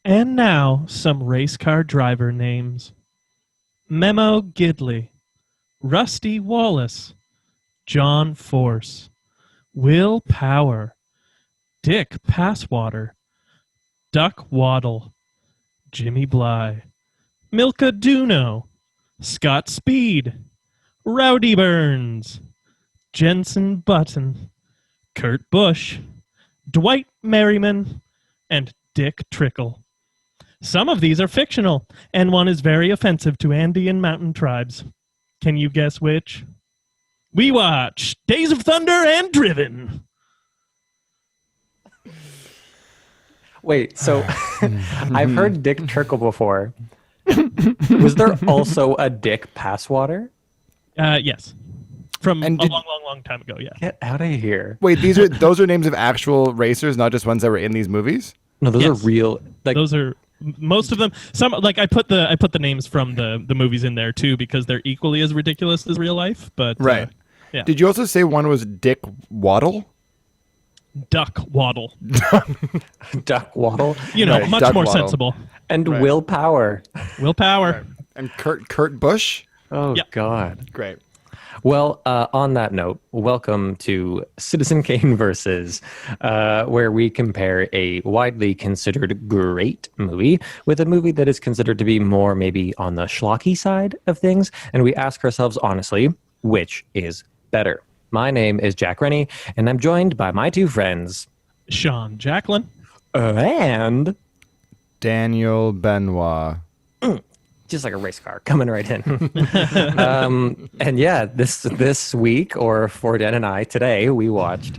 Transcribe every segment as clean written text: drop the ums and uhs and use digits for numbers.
And now, some race car driver names. Memo Gidley, Rusty Wallace, John Force, Will Power, Dick Passwater, Duck Waddle, Jimmy Bly, Milka Duno, Scott Speed, Rowdy Burns, Jensen Button, Kurt Busch, Dwight Merriman, and Dick Trickle. Some of these are fictional, and one is very offensive to Andean mountain tribes. Can you guess which? We watch Days of Thunder and Driven. Wait, so I've heard Dick Trickle before. Was there also a Dick Passwater? Yes. From a long time ago, yeah. Get out of here. Wait, those are names of actual racers, not just ones that were in these movies? No, those are real. Like, those are most of them. Some I put the names from the movies in there too because they're equally as ridiculous as real life. But right. Yeah. Did you also say one was Dick Waddle? Duck Waddle. Duck Waddle. Right, much Duck more Waddle. sensible. And Will Power. Will Power. Right. And Kurt Busch? Oh, God. Great. Well, on that note, welcome to Citizen Kane Versus, where we compare a widely considered great movie with a movie that is considered to be more maybe on the schlocky side of things, and we ask ourselves honestly, which is better? My name is Jack Rennie, and I'm joined by my two friends, Sean Jacqueline. And Daniel Benoit. Just like a race car coming right in. And yeah, this week, or for Dan and I today, we watched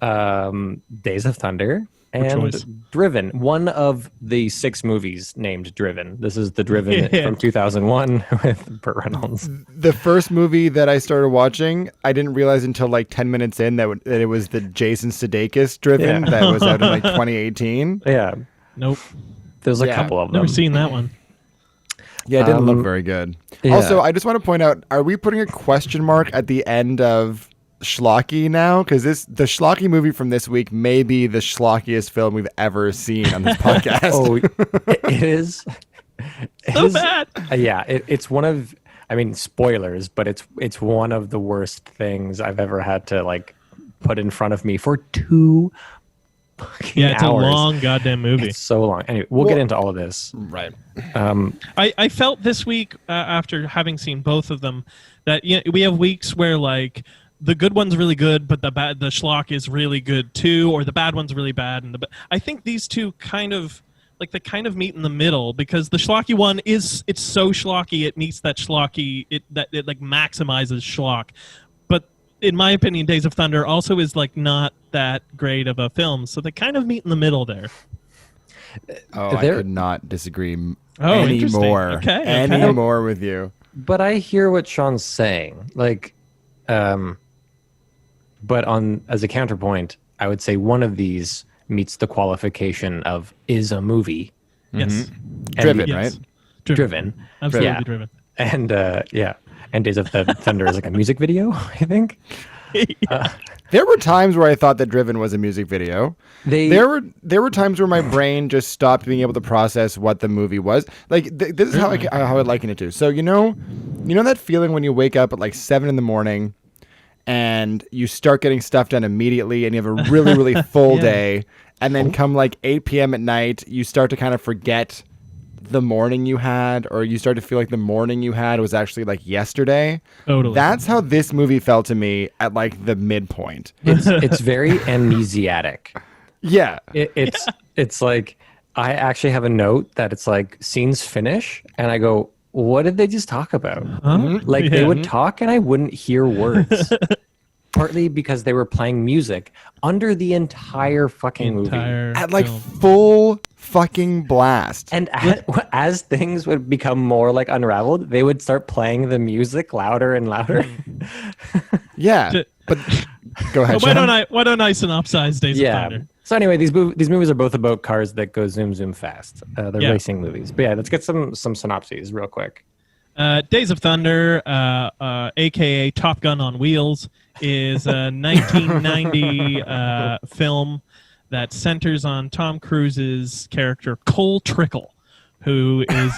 Days of Thunder and Driven, one of the 6 movies named Driven. This is the Driven from 2001 with Burt Reynolds. The first movie that I started watching, I didn't realize until like 10 minutes in that it was the Jason Sudeikis Driven that was out in like 2018. Yeah. Nope. There's a couple of them. Never seen that one. Yeah, it didn't look very good. Yeah. Also, I just want to point out, are we putting a question mark at the end of schlocky now? Because the schlocky movie from this week may be the schlockiest film we've ever seen on this podcast. Oh, it is. So bad. Yeah, it's one of, I mean, spoilers, but it's one of the worst things I've ever had to like put in front of me for 2 fucking Yeah, it's hours. a long goddamn movie. It's so long. Anyway, we'll get into all of this. Right. I felt this week, after having seen both of them, that we have weeks where like the good one's really good, but the schlock is really good too, or the bad one's really bad. And I think these two kind of meet in the middle, because the schlocky one it's so schlocky it meets that schlocky it like maximizes schlock. But in my opinion, Days of Thunder also is like not that great of a film, so they kind of meet in the middle there. Oh, I could not disagree interesting. anymore. Okay. Anymore with you. But I hear what Sean's saying. Like, but as a counterpoint, I would say one of these meets the qualification of is a movie. Yes. Driven, yes. right? Driven. Absolutely Yeah. Driven. And and Days of Thunder is like a music video, I think. There were times where I thought that Driven was a music video. There were times where my brain just stopped being able to process what the movie was. Like this is how I liken it to. So you know that feeling when you wake up at like 7 a.m. and you start getting stuff done immediately, and you have a really really full day, and then come like 8 p.m. at night, you start to kind of forget the morning you had, or you start to feel like the morning you had was actually like yesterday. Totally. That's how this movie felt to me at like the midpoint. It's very amnesiac. Yeah. It's like, I actually have a note that it's like scenes finish and I go, what did they just talk about? Huh? Like they would talk and I wouldn't hear words. Partly because they were playing music under the entire fucking movie. At like full fucking blast. And as things would become more like unraveled, they would start playing the music louder and louder. Yeah. But go ahead. Why don't I synopsize Days of Thunder? So anyway, these movies are both about cars that go zoom zoom fast. They're racing movies. But yeah, let's get some synopses real quick. Days of Thunder, aka Top Gun on Wheels, is a 1990 film that centers on Tom Cruise's character Cole Trickle, who is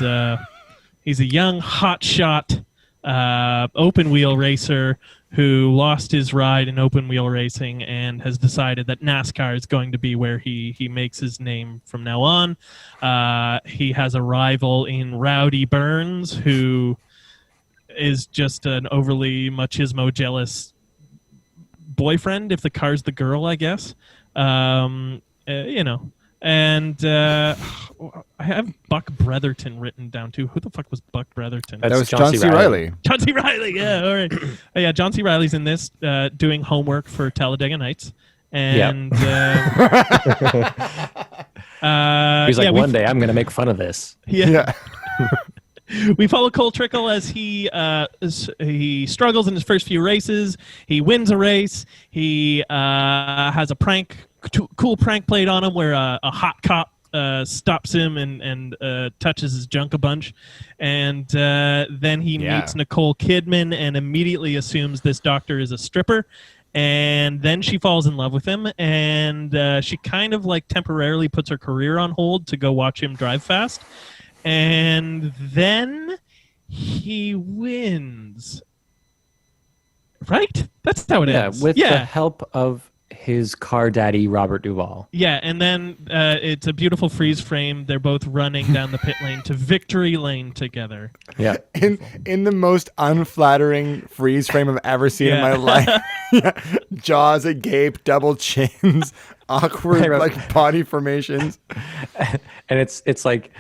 he's a young hotshot open wheel racer who lost his ride in open wheel racing and has decided that NASCAR is going to be where he makes his name from now on. He has a rival in Rowdy Burns, who is just an overly machismo jealous boyfriend if the car's the girl, I guess. You know. And I have Buck Bretherton written down too. Who the fuck was Buck Bretherton? That was John C. Reilly. John C. Reilly, yeah, all right. Yeah, John C. Reilly's in this doing homework for Talladega Nights. And he's like, one day I'm going to make fun of this. Yeah. We follow Cole Trickle as he struggles in his first few races. He wins a race. He has a cool prank played on him where a hot cop stops him and touches his junk a bunch. And then he meets Nicole Kidman and immediately assumes this doctor is a stripper. And then she falls in love with him, and she kind of like temporarily puts her career on hold to go watch him drive fast. And then he wins. Right? That's how it ends. With the help of his car daddy, Robert Duvall. Yeah, and then it's a beautiful freeze frame. They're both running down the pit lane to victory lane together. Yeah. In the most unflattering freeze frame I've ever seen in my life. Jaws agape, double chins, awkward like body formations. And it's like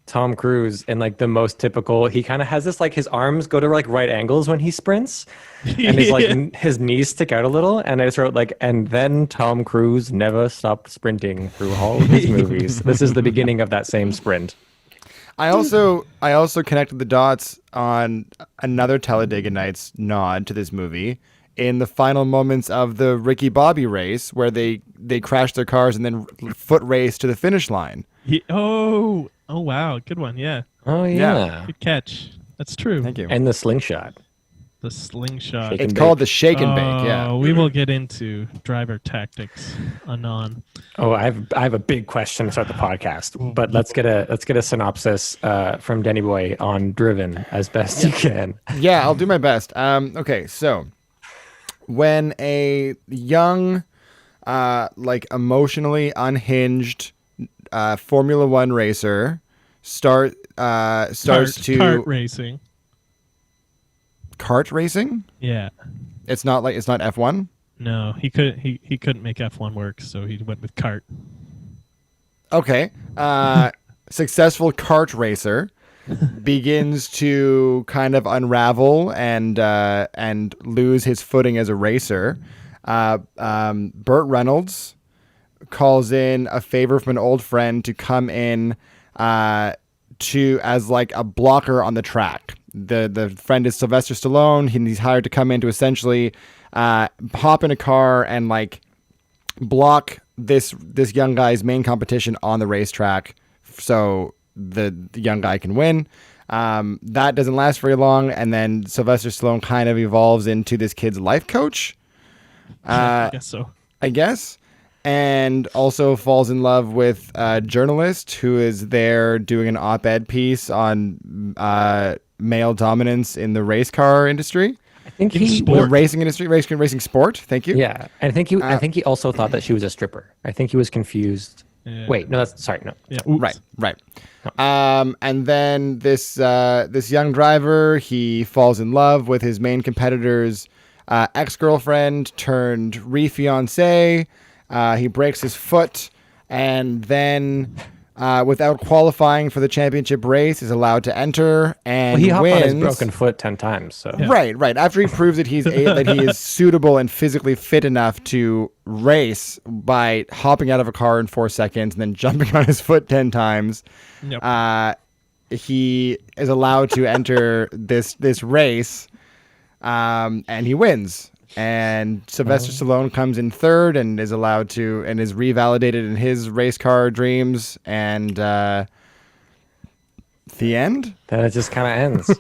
Tom Cruise in like the most typical, he kind of has this like his arms go to like right angles when he sprints and his like his knees stick out a little, and I just wrote like, and then Tom Cruise never stopped sprinting through all of his movies. This is the beginning of that same sprint. I also connected the dots on another Talladega Nights nod to this movie in the final moments of the Ricky Bobby race where they crashed their cars and then foot race to the finish line. Oh, wow. Good one. Yeah. Oh, yeah. Good catch. That's true. Thank you. And the slingshot. The slingshot. It's called the shake and bake, yeah. We will get into driver tactics anon. Oh, I have a big question to start the podcast, but let's get a synopsis from Denny Boy on Driven as best you can. Yeah, I'll do my best. Okay, so when a young, like emotionally unhinged Formula One racer starts to kart racing. Kart racing? Yeah. It's not F1? No, he couldn't make F1 work, so he went with kart. Okay. Successful kart racer begins to kind of unravel and lose his footing as a racer. Burt Reynolds calls in a favor from an old friend to come in as like a blocker on the track. The friend is Sylvester Stallone. He's hired to come in to essentially hop in a car and like block this young guy's main competition on the racetrack, so the young guy can win. That doesn't last very long, and then Sylvester Stallone kind of evolves into this kid's life coach. I guess so. I guess. And also falls in love with a journalist who is there doing an op-ed piece on male dominance in the race car industry. I think the racing industry, racing sport. Thank you. Yeah, I think he also thought that she was a stripper. I think he was confused. Yeah. Wait, no, no. Yeah, right. No. And then this young driver, he falls in love with his main competitor's ex-girlfriend turned re-fiancée. He breaks his foot, and then, without qualifying for the championship race, is allowed to enter and he wins. On his broken foot 10 times. So yeah. Right. After he proves that that he is suitable and physically fit enough to race by hopping out of a car in 4 seconds and then jumping on his foot 10 times, he is allowed to enter this race, and he wins. And Sylvester Stallone comes in third and is allowed to, and is revalidated in his race car dreams. And the end? Then it just kind of ends.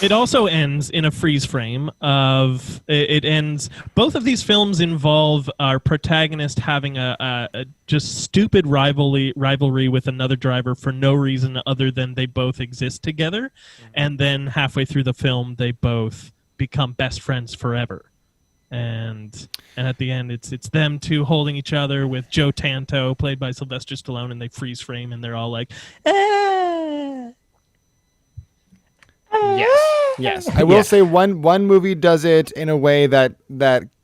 It also ends in a freeze frame of it ends. Both of these films involve our protagonist having a just stupid rivalry with another driver for no reason other than they both exist together, and then halfway through the film they both become best friends forever. And at the end, it's them two holding each other with Joe Tanto, played by Sylvester Stallone, and they freeze frame, and they're all like, "Ah." Yes. I will say one movie does it in a way that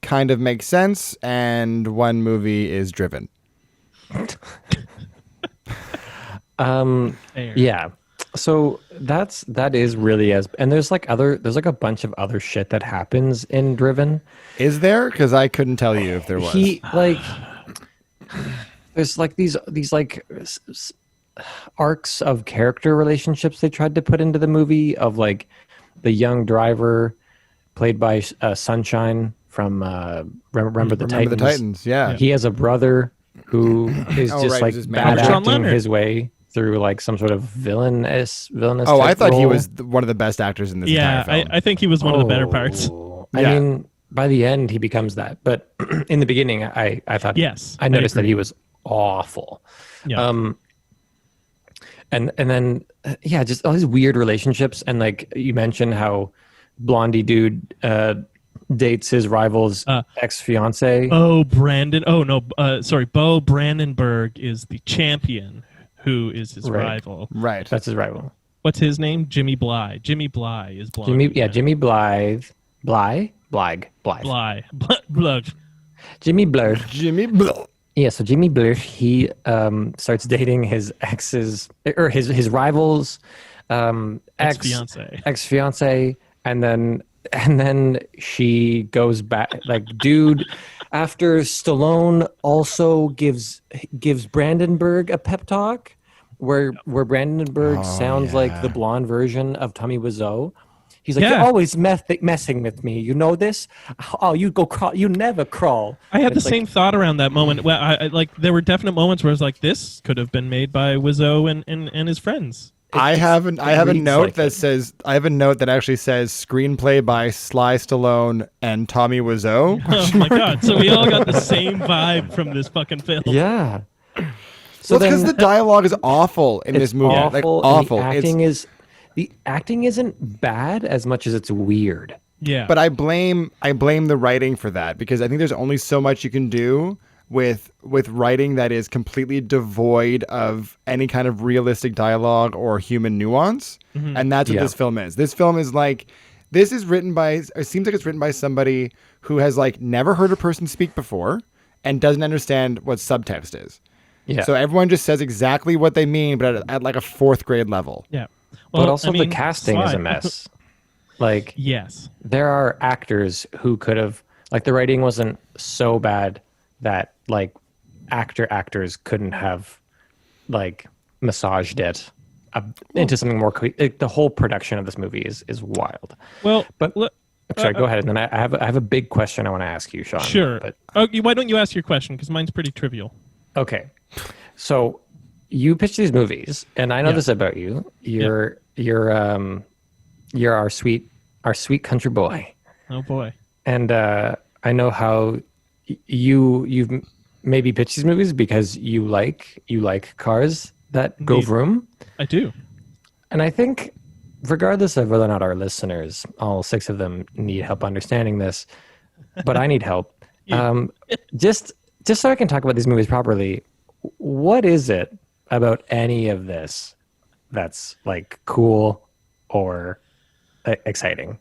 kind of makes sense, and one movie is Driven. Yeah. So that is really and there's like a bunch of other shit that happens in Driven. Is there? Because I couldn't tell you if there was. There's like these like arcs of character relationships they tried to put into the movie of like the young driver played by Sunshine from Remember the Titans. Yeah. He has a brother who is bad acting his way through like some sort of villainous. Oh, I thought role. he was one of the best actors in this entire film. I think he was one of the better parts. I mean, by the end he becomes that, but in the beginning, I thought I noticed that he was awful. Yeah. And then just all these weird relationships, and like you mentioned how Blondie dude dates his rival's ex-fiance. Bo Brandenburg is the champion who is his rival. Right. That's his rival. What's his name? Jimmy Bly. Jimmy Bly is Blondie. Jimmy Blythe. Blythe. Jimmy Blur. Jimmy Blur. Yeah, so Jimmy Blur, he starts dating his ex's or his rival's ex-fiance, and then she goes back. Like, dude, after Stallone also gives Brandenburg a pep talk, where Brandenburg sounds like the blonde version of Tommy Wiseau. He's like, you're always messing with me. You know this? Oh, you go crawl. You never crawl. I had the same thought around that moment. Well, I like there were definite moments where I was like, this could have been made by Wiseau and his friends. I have a note that actually says screenplay by Sly Stallone and Tommy Wiseau. Oh my god! So we all got the same vibe from this fucking film. Yeah. So because the dialogue is awful in this movie, awful. The acting isn't bad as much as it's weird. Yeah. But I blame the writing for that, because I think there's only so much you can do with writing that is completely devoid of any kind of realistic dialogue or human nuance. Mm-hmm. And that's what this film is. This film is like, it seems like it's written by somebody who has like never heard a person speak before and doesn't understand what subtext is. Yeah. So everyone just says exactly what they mean, but at like a fourth grade level. Yeah. Well, but also the casting is a mess. Like, yes, there are actors who could have, like, the writing wasn't so bad that like actors couldn't have like massaged it into something more. The whole production of this movie is wild. Well, but sorry, go ahead. And then I have a big question I want to ask you, Sean. Sure. But, why don't you ask your question? Because mine's pretty trivial. Okay, so you pitch these movies, and I know this about you. You're our sweet country boy. Oh boy. And I know how you've maybe pitched these movies because you like cars that go vroom. I do. And I think, regardless of whether or not our listeners, all 6 of them, need help understanding this, but I need help. Just so I can talk about these movies properly, what is it about any of this that's like cool or exciting?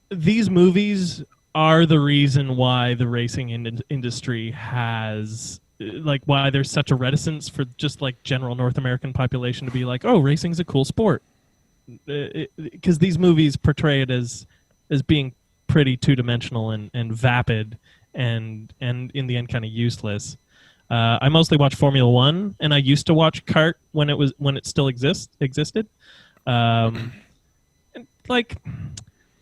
These movies are the reason why the racing industry has, like, why there's such a reticence for just like general North American population to be like, oh, racing's a cool sport, because these movies portray it as being pretty two-dimensional and vapid and in the end kind of useless. I mostly watch Formula One, and I used to watch kart when it still existed. And like,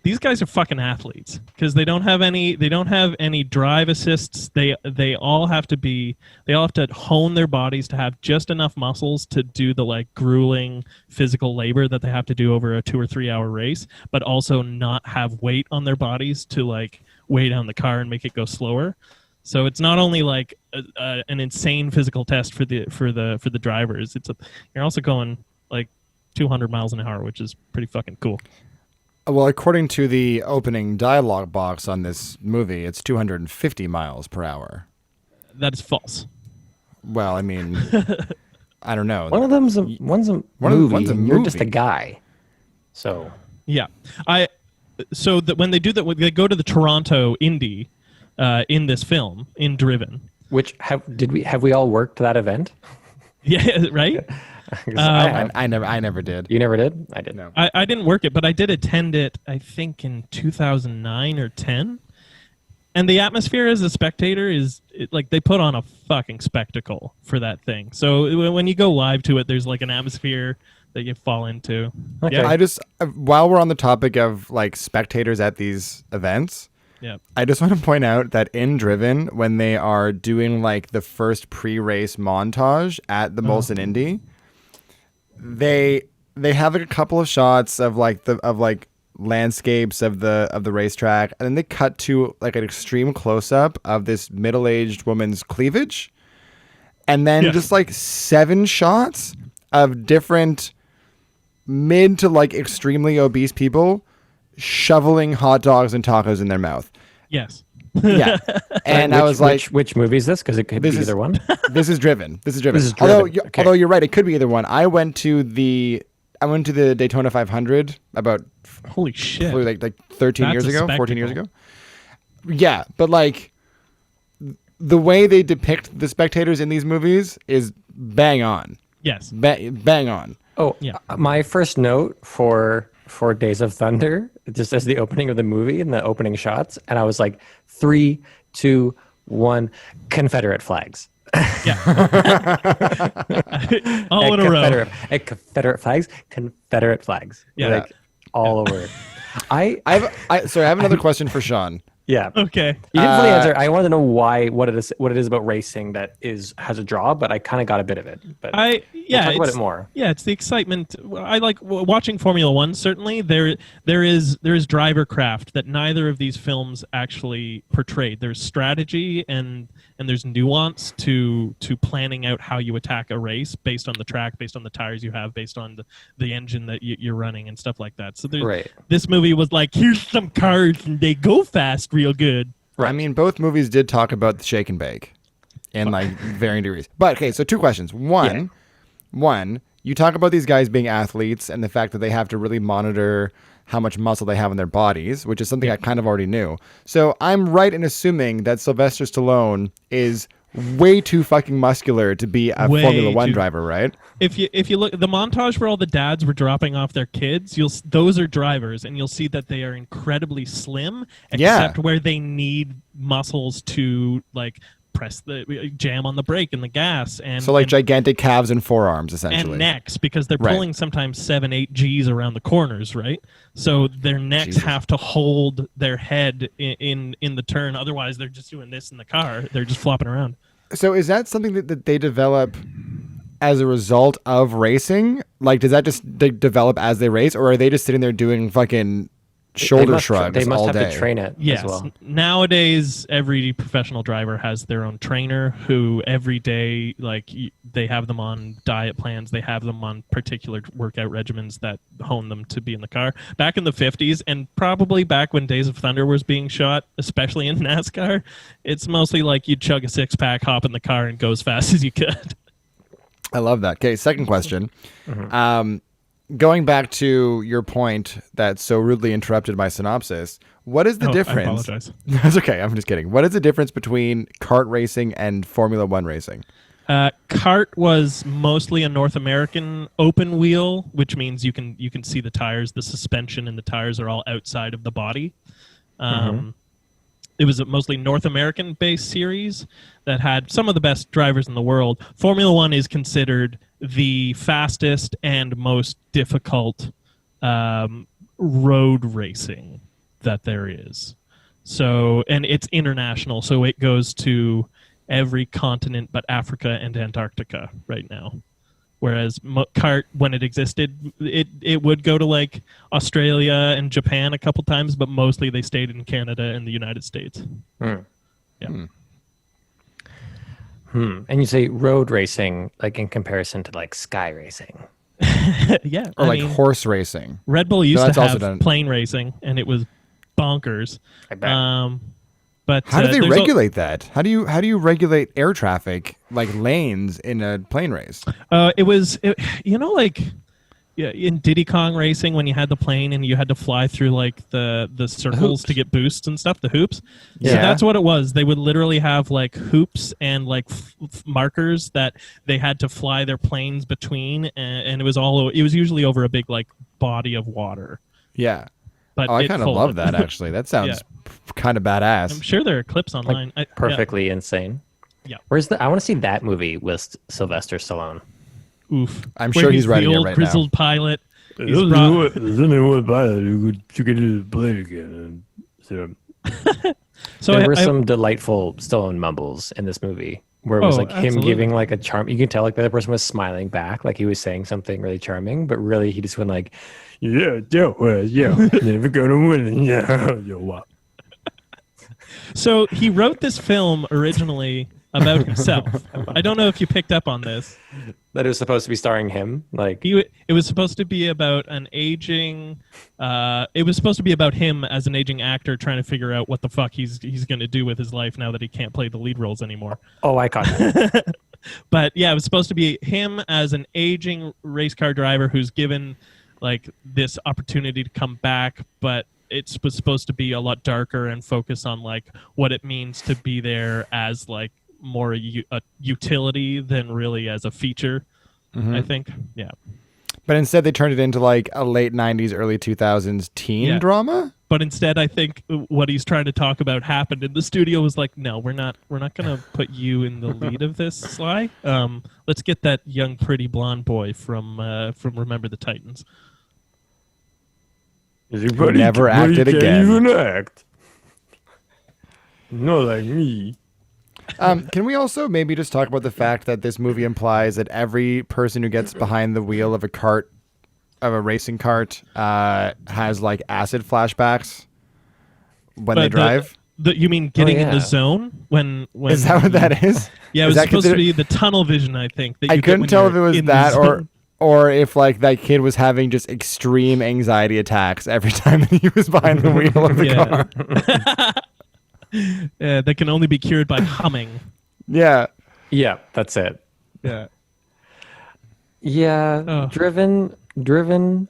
these guys are fucking athletes because they don't have any drive assists. They all have to hone their bodies to have just enough muscles to do the like grueling physical labor that they have to do over a 2 or 3 hour race, but also not have weight on their bodies to like weigh down the car and make it go slower. So it's not only like an insane physical test for the drivers. You're also going like 200 miles an hour, which is pretty fucking cool. Well, according to the opening dialogue box on this movie, it's 250 miles per hour. That is false. Well, I mean, I don't know. One of them's one's a movie. You're just a guy. So yeah, when they do that, when they go to the Toronto Indy in this film in Driven. Which have we all worked that event? Yeah, right. I never did. You never did? I did. No. I didn't work it, but I did attend it, I think, in 2009 or 10. And the atmosphere as a spectator like they put on a fucking spectacle for that thing. So when you go live to it, there's like an atmosphere that you fall into. Okay. Yeah. I just, while we're on the topic of like spectators at these events, Yeah. I just want to point out that in Driven, when they are doing like the first pre-race montage at the Molson Indy, they have like a couple of shots of landscapes of the racetrack, and then they cut to like an extreme close-up of this middle-aged woman's cleavage, and then just like 7 shots of different mid to like extremely obese people shoveling hot dogs and tacos in their mouth. Yes. Yeah. And I was like, which movie is this? Because it could be either one. This is Driven. This is Driven. This is Driven. Although you're right, it could be either one. I went to the Daytona 500 about Holy shit. like 13 years ago, 14 years spectacle. ago. Yeah, but like the way they depict the spectators in these movies is bang on. Yes. Bang on. Oh, Yeah. My first note for Days of Thunder, just as the opening of the movie and the opening shots, and I was like, 3, 2, 1, Confederate flags. Yeah. All in a row. Confederate flags. Yeah. Like all over. I have another question for Sean. Yeah. Okay. You didn't fully answer. I wanted to know what it is about racing that has a draw, but I kind of got a bit of it. But we'll talk about it more. Yeah, it's the excitement. I like watching Formula One. Certainly, there is driver craft that neither of these films actually portrayed. There's strategy and there's nuance to planning out how you attack a race based on the track, based on the tires you have, based on the engine that you're running and stuff like that. So this movie was like, here's some cars and they go fast real good. Right. I mean, both movies did talk about the shake and bake in like varying degrees. But okay, so 2 questions. One, you talk about these guys being athletes and the fact that they have to really monitor how much muscle they have in their bodies, which is something I kind of already knew. So I'm right in assuming that Sylvester Stallone is way too fucking muscular to be a Formula One driver, right? If you look at the montage where all the dads were dropping off their kids, those are drivers, and you'll see that they are incredibly slim, except where they need muscles to like press the jam on the brake and the gas, and so like gigantic calves and forearms essentially, and necks, because they're pulling sometimes 7-8 Gs around the corners, right? So their necks have to hold their head in the turn, otherwise they're just doing this in the car. They're just flopping around. So is that something that they develop as a result of racing? Like, does that just develop as they race, or are they just sitting there doing fucking shoulder shrugs all day? They must have to train it yes. as well. Nowadays, every professional driver has their own trainer who every day, like, they have them on diet plans. They have them on particular workout regimens that hone them to be in the car. Back in the 50s, and probably back when Days of Thunder was being shot, especially in NASCAR, it's mostly like you'd chug a 6-pack, hop in the car, and go as fast as you could. I love that. Okay, second question. Going back to your point that so rudely interrupted my synopsis, what is the difference? I apologize. That's okay. I'm just kidding. What is the difference between kart racing and Formula One racing? Kart was mostly a North American open wheel, which means you can see the tires. The suspension and the tires are all outside of the body. It was a mostly North American-based series that had some of the best drivers in the world. Formula One is considered the fastest and most difficult road racing that there is. So, and it's international, so it goes to every continent but Africa and Antarctica right now. Whereas kart, when it existed, it would go to like Australia and Japan a couple times, but mostly they stayed in Canada and the United States. Yeah. And you say road racing, like in comparison to like sky racing. Yeah. Or like horse racing. Red Bull used to have plane racing, and it was bonkers. I bet. But how do they regulate that? How do you regulate air traffic, like lanes in a plane race? In Diddy Kong racing, when you had the plane and you had to fly through like the circles to get boosts and stuff, the hoops. Yeah. So that's what it was. They would literally have like hoops and like markers that they had to fly their planes between, and it was usually over a big like body of water. Yeah. But I kind of love that, actually. That sounds kind of badass. I'm sure there are clips online. Like perfectly insane. Yeah. I want to see that movie with Sylvester Stallone. Oof. I'm sure he's writing it right now. The old grizzled pilot. You can do the plane again. So there were some delightful Stallone mumbles in this movie where it was like him giving like a charm. You can tell like the other person was smiling back, like he was saying something really charming, but really he just went like, never gonna win. Yeah, what? So he wrote this film originally about himself. I don't know if you picked up on this. That it was supposed to be starring him. Like it was supposed to be about an aging. It was supposed to be about him as an aging actor trying to figure out what the fuck he's going to do with his life now that he can't play the lead roles anymore. Oh, I caught that. But yeah, it was supposed to be him as an aging race car driver who's given like this opportunity to come back, but it was supposed to be a lot darker and focus on like what it means to be there as like more a utility than really as a feature. I think. Yeah. But instead they turned it into like a late 90s, early 2000s teen drama? But instead I think what he's trying to talk about happened in the studio was like, no, we're not going to put you in the lead of this, Sly. Let's get that young pretty blonde boy from Remember the Titans. Never acted again. Even act. Not like me. Can we also maybe just talk about the fact that this movie implies that every person who gets behind the wheel of a racing cart, has like acid flashbacks when they drive? You mean getting in the zone when? Is that what that is? Yeah, it was supposed to be the tunnel vision. I think. I couldn't tell if it was that or if like that kid was having just extreme anxiety attacks every time he was behind the wheel of the car. That can only be cured by humming. Yeah. Yeah, that's it. Yeah. Yeah, driven.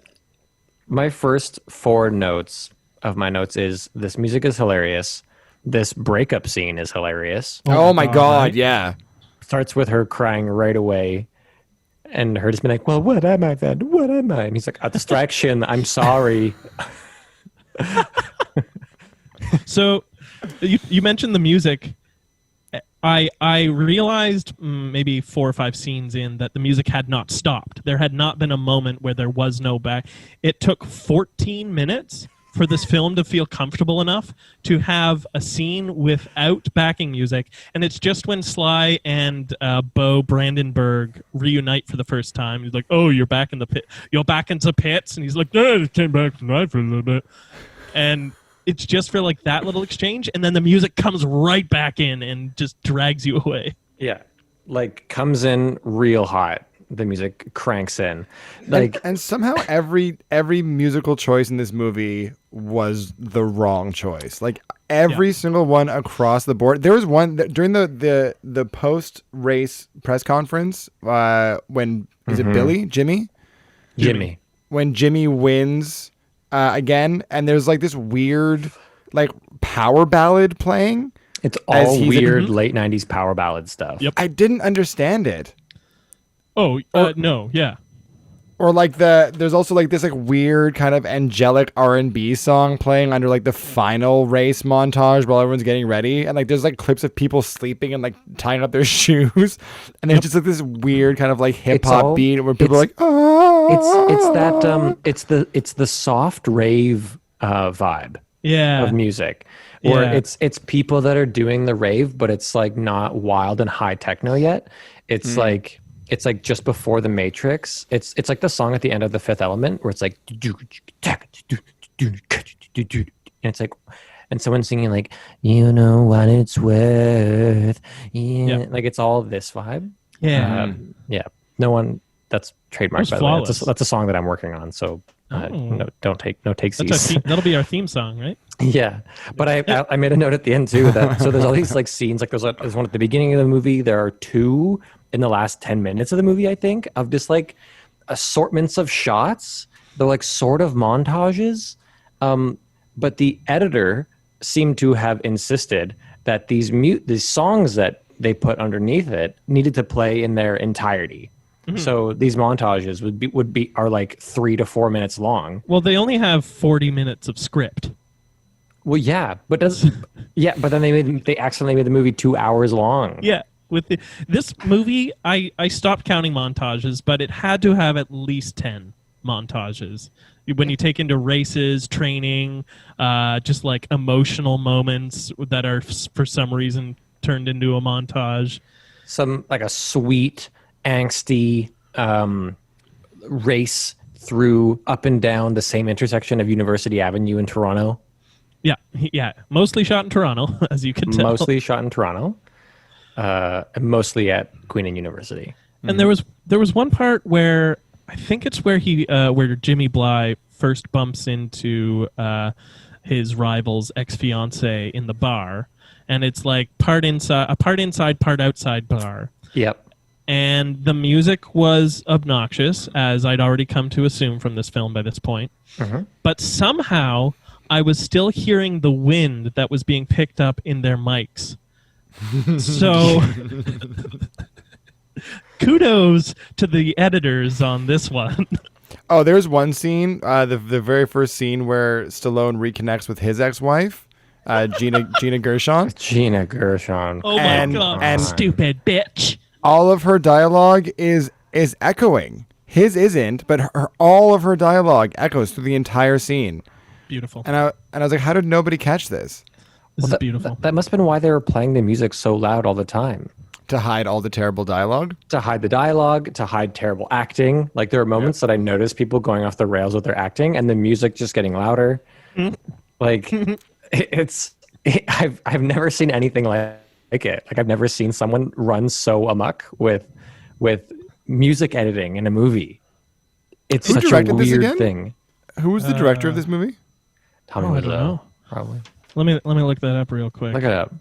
My first 4 notes of my notes is this music is hilarious. This breakup scene is hilarious. Oh my God, right? yeah. Starts with her crying right away. And her just being like, well, what am I then? What am I? And he's like, a distraction. I'm sorry. So you mentioned the music. I realized maybe 4 or 5 scenes in that the music had not stopped. There had not been a moment where there was no back. It took 14 minutes for this film to feel comfortable enough to have a scene without backing music, and it's just when Sly and Bo Brandenburg reunite for the first time. He's like, "Oh, you're back in the pit. You're back into pits," and he's like, "No, I just came back tonight for a little bit," and it's just for like that little exchange, and then the music comes right back in and just drags you away. Yeah, like comes in real hot. The music cranks in, like, and somehow every musical choice in this movie was the wrong choice. Like every single one across the board. There was one during the post race press conference when is it Jimmy when Jimmy wins again, and there's like this weird like power ballad playing. It's all weird late 90s power ballad stuff. Yep. I didn't understand it. Oh, no, yeah. Or like there's also like this like weird kind of angelic R&B song playing under like the final race montage while everyone's getting ready, and like there's like clips of people sleeping and like tying up their shoes, and there's just like this weird kind of like hip hop beat where people are like, oh, it's the soft rave vibe. Yeah. of music, where Yeah. it's people that are doing the rave, but it's like not wild and high techno yet. It's like just before the Matrix. It's like the song at the end of The Fifth Element where it's like and it's like, and someone's singing like, you know what it's worth. Yeah. Yep. Like it's all this vibe. Yeah. Yeah. No one, that's trademarked, by the way. flawless. That's a song that I'm working on. So no takesies. That'll be our theme song, right? Yeah, but I made a note at the end too that so there's all these like scenes, like there's one at the beginning of the movie. There are two in the last 10 minutes of the movie, I think, of just like assortments of shots. They're like sort of montages, but the editor seemed to have insisted that these songs that they put underneath it needed to play in their entirety. Mm-hmm. So these montages are like 3 to 4 minutes long. Well, they only have 40 minutes of script. Well, yeah, but then they accidentally made the movie 2 hours long. Yeah, with this movie, I stopped counting montages, but it had to have at least 10 montages. When you take into races, training, just like emotional moments that are for some reason turned into a montage. Some like a sweet, angsty race through up and down the same intersection of University Avenue in Toronto. Yeah. Mostly shot in Toronto, as you can tell. Mostly shot in Toronto. And mostly at Queen Anne University. And there was one part where I think it's where where Jimmy Bly first bumps into his rival's ex-fiance in the bar, and it's like part inside, part outside bar. Yep. And the music was obnoxious, as I'd already come to assume from this film by this point. Mm-hmm. But somehow I was still hearing the wind that was being picked up in their mics. So kudos to the editors on this one. Oh, there's one scene, the very first scene where Stallone reconnects with his ex-wife, Gina Gershon. Gina Gershon. Oh my God, and stupid bitch. All of her dialogue is echoing. His isn't, but all of her dialogue echoes through the entire scene. Beautiful. And I was like, how did nobody catch this? This is beautiful. That must have been why they were playing the music so loud all the time. To hide all the terrible dialogue? To hide the dialogue, to hide terrible acting. Like there are moments that I noticed people going off the rails with their acting and the music just getting louder. Like I've never seen anything like it. Like I've never seen someone run so amok with music editing in a movie. It's such a weird thing. Who was the director of this movie? Tommy Wiseau, probably. Let me look that up real quick. Look it up.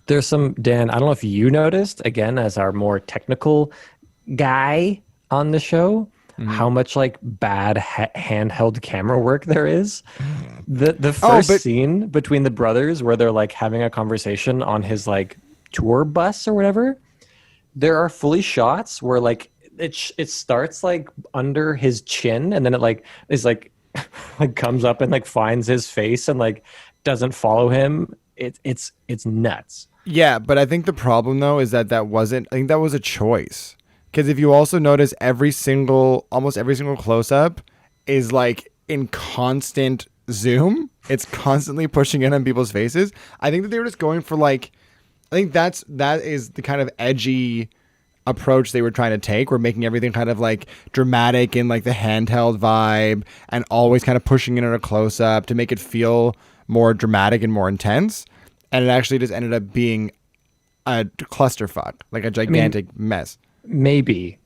There's some, Dan, I don't know if you noticed, again, as our more technical guy on the show, how much like bad handheld camera work there is. The first scene between the brothers where they're like having a conversation on his like tour bus or whatever, there are fully shots where like it starts like under his chin and then it like is like like comes up and like finds his face and like doesn't follow him. It's nuts. Yeah, but I think the problem though is that wasn't. I think that was a choice because if you also notice, almost every single close up is like in constant zoom. It's constantly pushing in on people's faces. I think that they were just going for like. I think that is the kind of edgy approach they were trying to take. We're making everything kind of like dramatic in like the handheld vibe and always kind of pushing in on a close up to make it feel more dramatic and more intense. And it actually just ended up being a clusterfuck, like a gigantic mess. Maybe,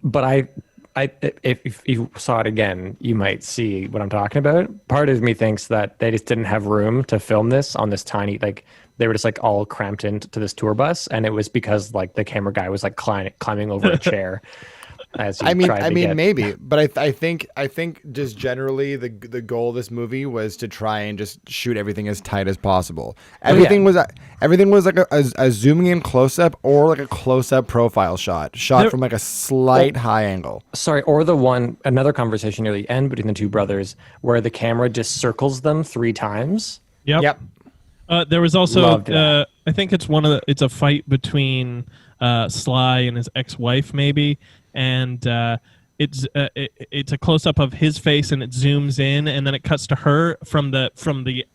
but if you saw it again, you might see what I'm talking about. Part of me thinks that they just didn't have room to film this on this tiny, like they were just like all cramped into this tour bus, and it was because like the camera guy was like climbing over a chair. Maybe, but I think just generally the goal of this movie was to try and just shoot everything as tight as possible. Everything was like a zooming in close up or like a close up profile shot from like a slight high angle. Sorry, or another conversation near the end between the two brothers where the camera just circles them 3 times. Yep. There was also I think it's a fight between Sly and his ex-wife maybe. And it's a close up of his face, and it zooms in, and then it cuts to her from the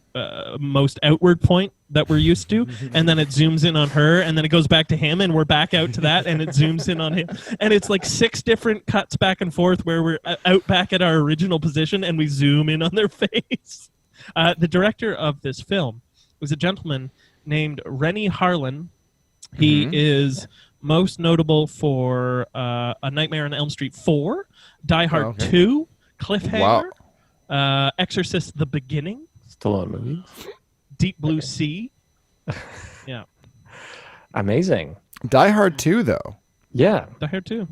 most outward point that we're used to, and then it zooms in on her, and then it goes back to him, and we're back out to that, and it zooms in on him, and it's like 6 different cuts back and forth where we're out back at our original position, and we zoom in on their face. The director of this film was a gentleman named Rennie Harlan. He is most notable for A Nightmare on Elm Street 4, Die Hard 2, Cliffhanger, Exorcist: The Beginning, Stallone movies, Deep Blue Sea. Yeah. Amazing. Die Hard 2, though. Yeah. Die Hard 2.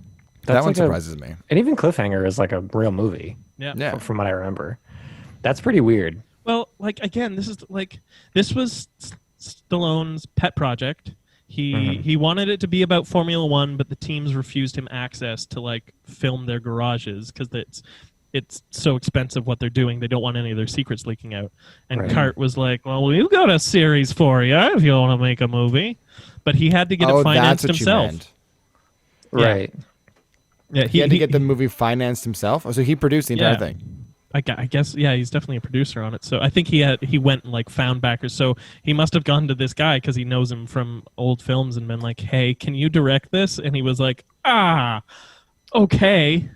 That one surprises me. And even Cliffhanger is like a real movie. Yeah. From what I remember. That's pretty weird. Well, like, again, this was Stallone's pet project. He wanted it to be about Formula One, but the teams refused him access to like film their garages because it's so expensive what they're doing. They don't want any of their secrets leaking out. And Cart was like, "Well, we've got a series for you if you want to make a movie," but he had to get it financed himself. Right. Yeah, he had to get the movie financed himself. Oh, so he produced the entire thing. I guess, yeah, he's definitely a producer on it. So I think he went and like found backers. So he must have gone to this guy because he knows him from old films and been like, "Hey, can you direct this?" And he was like, okay,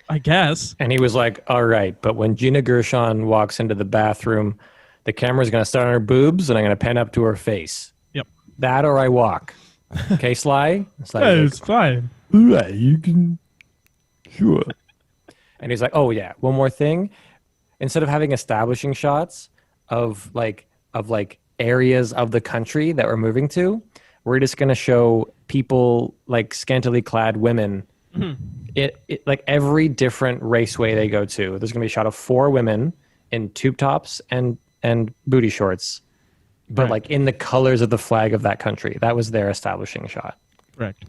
I guess. And he was like, "All right, but when Gina Gershon walks into the bathroom, the camera's going to start on her boobs and I'm going to pan up to her face. Yep. That or I walk." Okay, Sly? It's fine. All right, you can... Sure. And he's like, "Oh yeah, one more thing. Instead of having establishing shots of areas of the country that we're moving to, we're just going to show people like scantily clad women. It like every different raceway they go to, there's going to be a shot of 4 women in tube tops and booty shorts, but like in the colors of the flag of that country. That was their establishing shot. Correct.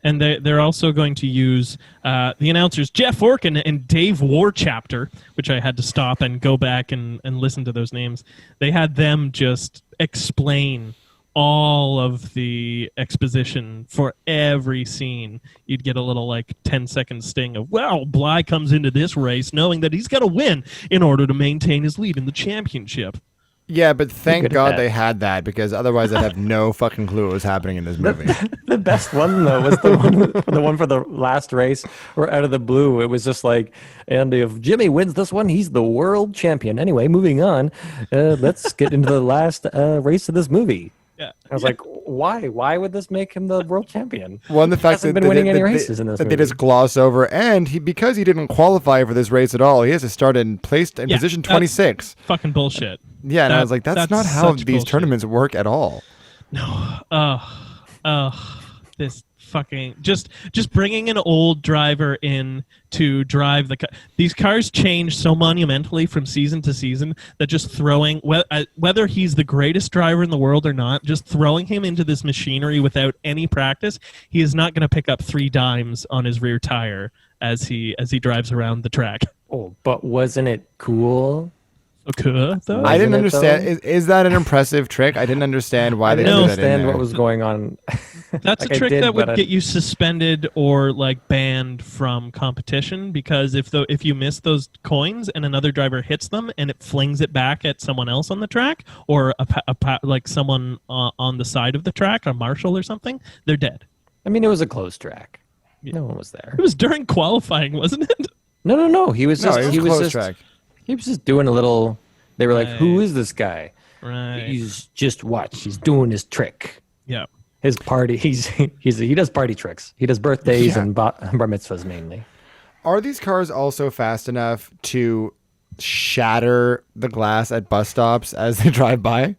And they're also going to use the announcers Jeff Orkin and Dave Warchapter, which I had to stop and go back and listen to those names. They had them just explain all of the exposition for every scene. You'd get a little like 10-second sting of, well, Bly comes into this race knowing that he's got to win in order to maintain his lead in the championship. Yeah, but thank God they had that, because otherwise I'd have no fucking clue what was happening in this movie. The best one, though, was the one for the last race where out of the blue, it was just like, and if Jimmy wins this one, he's the world champion. Anyway, moving on, let's get into the last race of this movie. Yeah. I was like, why? Why would this make him the world champion? Well, and the fact that been winning any races in this that movie. they just gloss over, and because he didn't qualify for this race at all, he has to start in position 26. Fucking bullshit. Yeah, and I was like, that's not how these tournaments work at all. No. This fucking just bringing an old driver in to drive the car. These cars change so monumentally from season to season that just throwing whether he's the greatest driver in the world or not, just throwing him into this machinery without any practice, he is not going to pick up 3 dimes on his rear tire as he drives around the track. Oh, but wasn't it cool? Okay, though? I didn't understand. Is that an impressive trick? I didn't understand why they did that in understand there. what was going on. That's a trick that would get you suspended or like banned from competition, because if you miss those coins and another driver hits them and it flings it back at someone else on the track, or like someone on the side of the track, a marshal or something, they're dead. I mean, it was a closed track. No one was there. It was during qualifying, wasn't it? No. He was just closed track. He was just doing a little. They were like, "Who is this guy?" Right. He's just watch. He's doing his trick. Yeah. His party. He does party tricks. He does birthdays and bar mitzvahs mainly. Are these cars also fast enough to shatter the glass at bus stops as they drive by?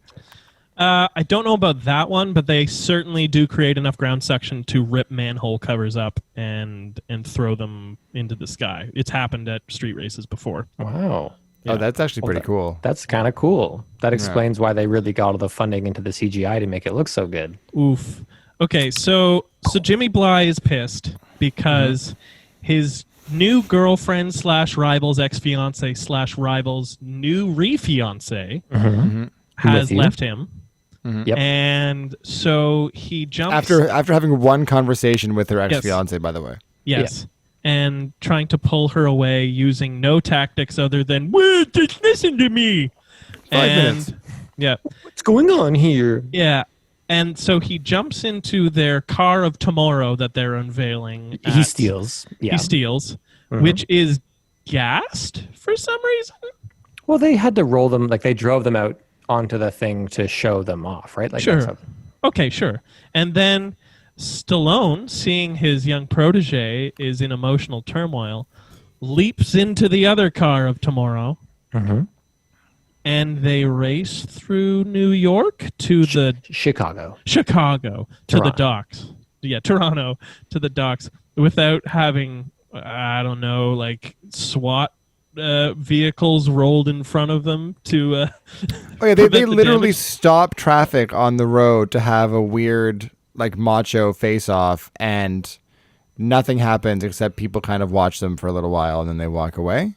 I don't know about that one, but they certainly do create enough ground suction to rip manhole covers up and throw them into the sky. It's happened at street races before. Wow. Yeah. Oh, that's actually pretty cool. That's kind of cool. That explains why they really got all the funding into the CGI to make it look so good. Oof. Okay, so Jimmy Bly is pissed because his new girlfriend / rival's ex-fiance / rival's new re-fiance has left him. Yep. And so he jumps... After having one conversation with her ex-fiance, by the way. Yes. Yeah. And trying to pull her away using no tactics other than, well, just listen to me. minutes. Yeah. What's going on here? Yeah. And so he jumps into their car of tomorrow that they're unveiling. He steals. Yeah. He steals, which is gassed for some reason. Well, they had to roll them, like they drove them out onto the thing to show them off, right? Like sure. Okay, sure. And then Stallone, seeing his young protege is in emotional turmoil, leaps into the other car of tomorrow. And they race through New York to the Chicago to the docks. Yeah, Toronto to the docks without having, I don't know, like SWAT vehicles rolled in front of them to. They literally stop traffic on the road to have a weird like macho face off, and nothing happens except people kind of watch them for a little while and then they walk away.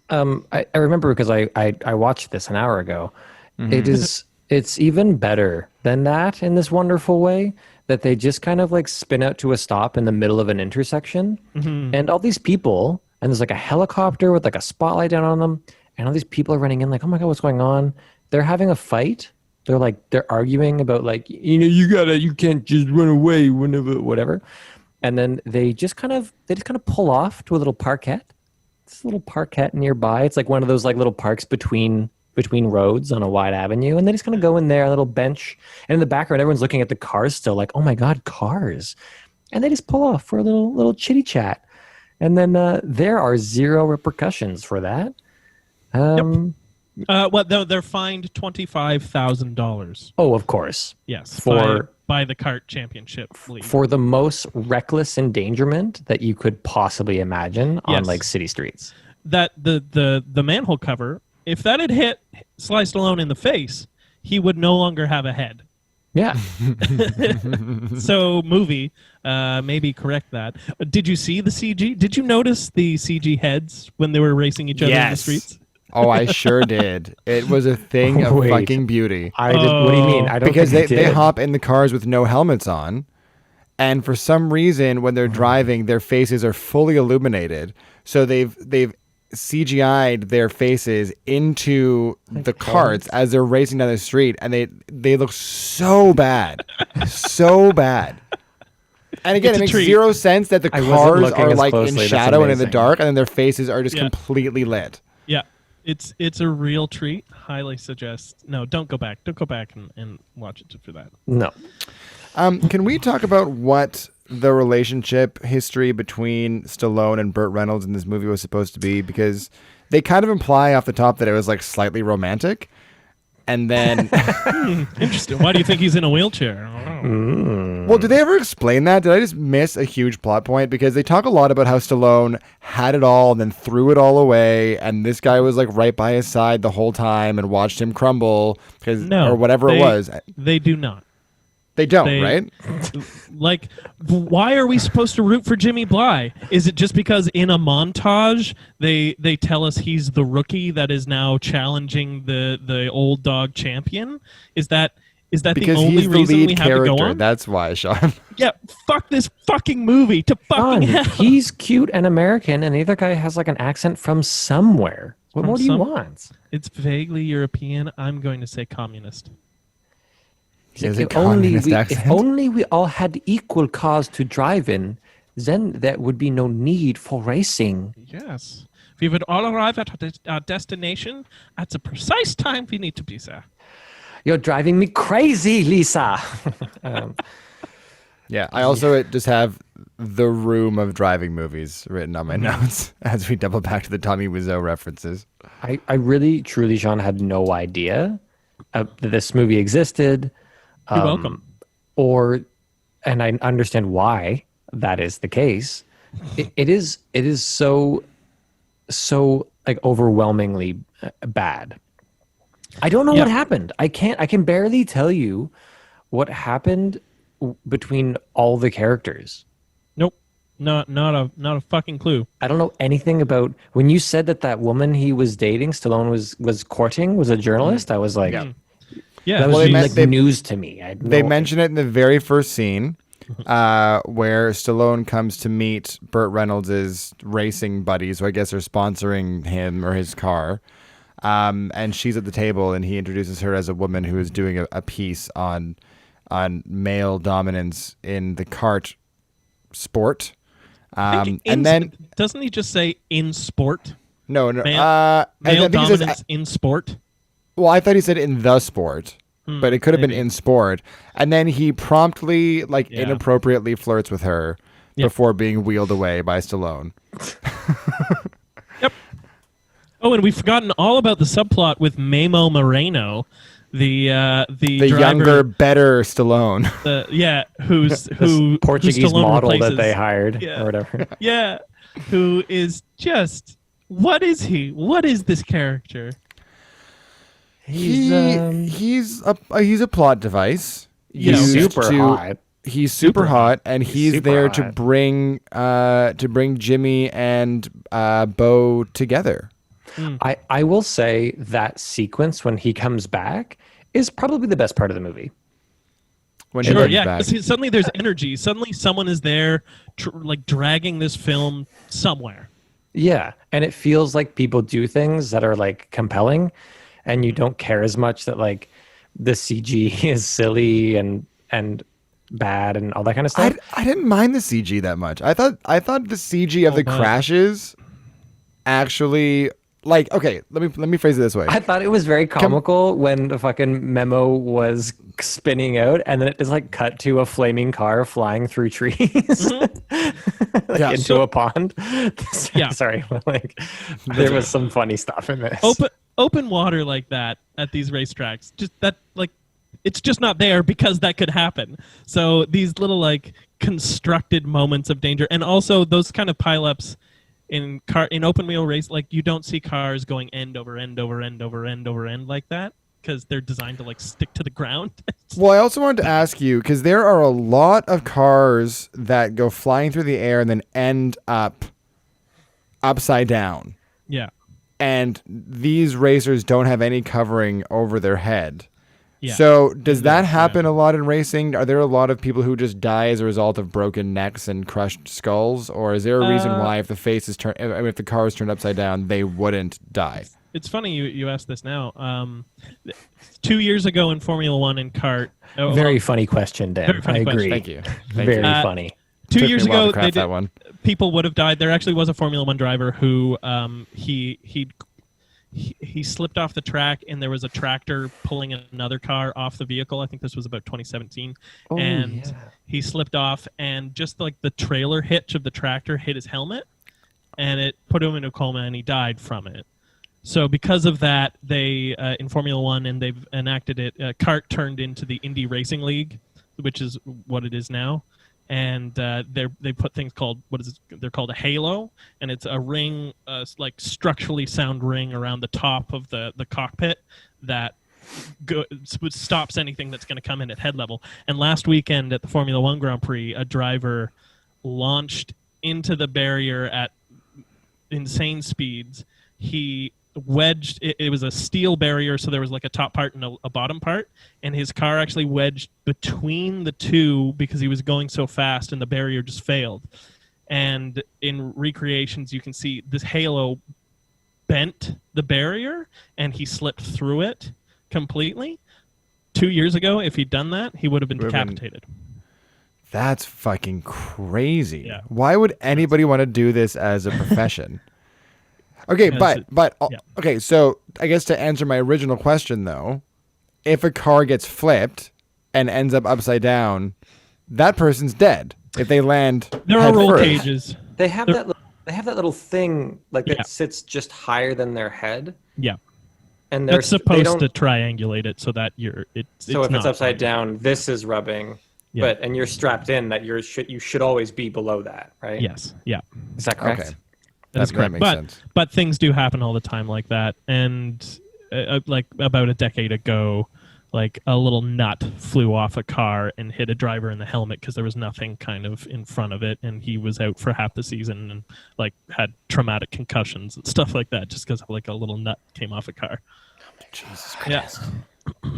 I remember because I watched this an hour ago. It's even better than that in this wonderful way that they just kind of like spin out to a stop in the middle of an intersection, and all these people, and there's like a helicopter with like a spotlight down on them, and all these people are running in like, oh my God, what's going on? They're having a fight. They're arguing about like, you can't just run away whenever, whatever. And then they just kind of pull off to a little parkette. This little parkette nearby. It's like one of those like little parks between roads on a wide avenue, and they just kind of go in there, a little bench, and in the background everyone's looking at the cars still like, oh my God, cars. And they just pull off for a little chitty chat, and then there are zero repercussions for that. They're fined $25,000. Oh, of course. Yes, by the kart championship league. For the most reckless endangerment that you could possibly imagine on like city streets. That the manhole cover, if that had hit Sly Stallone in the face, he would no longer have a head. Yeah. So movie, maybe correct that. Did you see the CG? Did you notice the CG heads when they were racing each other in the streets? Oh, I sure did. It was a thing of fucking beauty. What do you mean? I don't because think they hop in the cars with no helmets on, and for some reason, when they're driving, their faces are fully illuminated. So they've CGI'd their faces into the carts as they're racing down the street, and they look so bad, so bad. And again, it makes zero sense that the cars are like in shadow and in the dark, and then their faces are just completely lit. Yeah. It's a real treat. Highly suggest. No, don't go back. Don't go back and watch it for that. No. Can we talk about what the relationship history between Stallone and Burt Reynolds in this movie was supposed to be? Because they kind of imply off the top that it was like slightly romantic. And then interesting. Why do you think he's in a wheelchair? Well, did they ever explain that? Did I just miss a huge plot point? Because they talk a lot about how Stallone had it all and then threw it all away, and this guy was like right by his side the whole time and watched him crumble or whatever it was. They do not. They don't, right? Like, why are we supposed to root for Jimmy Bly? Is it just because in a montage they tell us he's the rookie that is now challenging the old dog champion? Is that because the only he's the reason lead we have character? to go on? That's why, Sean. Yeah, fuck this fucking movie to fucking hell. He's cute and American, and the other guy has like an accent from somewhere. What more do you want? It's vaguely European. I'm going to say communist. If only we all had equal cars to drive in, then there would be no need for racing. Yes. We would all arrive at our destination at the precise time we need to be there. You're driving me crazy, Lisa. Yeah, I also just have the room of driving movies written on my notes as we double back to the Tommy Wiseau references. I really, truly, Sean, had no idea that this movie existed. You're welcome. And I understand why that is the case. It is so like overwhelmingly bad. I don't know what happened. I can barely tell you what happened between all the characters. Nope. Not a fucking clue. I don't know anything about when you said that woman he was dating, Stallone was courting, was a journalist. I was like, yeah, that was news to me. They mention it in the very first scene where Stallone comes to meet Burt Reynolds' racing buddies, who I guess are sponsoring him or his car. and she's at the table, and he introduces her as a woman who is doing a piece on male dominance in the kart sport. And then doesn't he just say in sport? No. Male dominance in sport. Well, I thought he said in the sport, but it could have been in sport. And then he promptly, inappropriately flirts with her before being wheeled away by Stallone. Yep. Oh, and we've forgotten all about the subplot with Memo Moreno, the driver, younger, better Stallone. Who Portuguese Stallone model replaces. that they hired or whatever. Yeah, who is just what is he? What is this character? He's a plot device. He's super hot. He's super hot, and he's there to bring Jimmy and Bo together. I will say that sequence when he comes back is probably the best part of the movie. When he comes back. Suddenly there's energy. Suddenly someone is there, dragging this film somewhere. Yeah, and it feels like people do things that are like compelling, and you don't care as much that like the CG is silly and bad and all that kind of stuff. I didn't mind the CG that much. I thought the CG of the crashes actually. Okay, let me phrase it this way. I thought it was very comical when the fucking Memo was spinning out, and then it just cut to a flaming car flying through trees into a pond. Sorry, there was some funny stuff in this. Open water like that at these racetracks, just that it's just not there because that could happen. So these little constructed moments of danger, and also those kind of pileups. In open wheel race, you don't see cars going end over end over end over end over end like that because they're designed to stick to the ground. Well, I also wanted to ask you because there are a lot of cars that go flying through the air and then end up upside down. Yeah. And these racers don't have any covering over their head. Yeah. So does that happen a lot in racing? Are there a lot of people who just die as a result of broken necks and crushed skulls, or is there a reason why if the car is turned upside down, they wouldn't die? It's funny you asked this now. 2 years ago in Formula One in kart. Very funny question, Dan. I agree. Thank you. Very funny. 2 years ago, people would have died. There actually was a Formula One driver who he slipped off the track, and there was a tractor pulling another car off the vehicle. I think this was about 2017. He slipped off, and just the trailer hitch of the tractor hit his helmet, and it put him into a coma, and he died from it. So because of that, they in Formula One, and they've enacted it, kart turned into the Indy Racing League, which is what it is now. And they put things called they're called a halo, and it's a ring, structurally sound ring around the top of the cockpit that stops anything that's going to come in at head level. And last weekend at the Formula One Grand Prix, a driver launched into the barrier at insane speeds. He wedged it was a steel barrier, so there was a top part and a bottom part, and his car actually wedged between the two because he was going so fast, and the barrier just failed. And in recreations you can see this halo bent the barrier, and he slipped through it completely. 2 years ago, if he'd done that, he would have been decapitated. That's fucking crazy. Yeah. Why would anybody want to do this as a profession? Okay, okay, so I guess to answer my original question, though, if a car gets flipped and ends up upside down, that person's dead if they land There are roll cages. They have that little thing that sits just higher than their head. Yeah. And they're supposed to triangulate it so that it's if it's upside down, this is rubbing. Yeah. And you're strapped in that you should always be below that, right? Yes. Yeah. Is that correct? Okay. That is correct. Makes sense. But things do happen all the time like that. And about a decade ago, a little nut flew off a car and hit a driver in the helmet because there was nothing kind of in front of it, and he was out for half the season and had traumatic concussions and stuff like that just because a little nut came off a car. Jesus Christ. Yeah.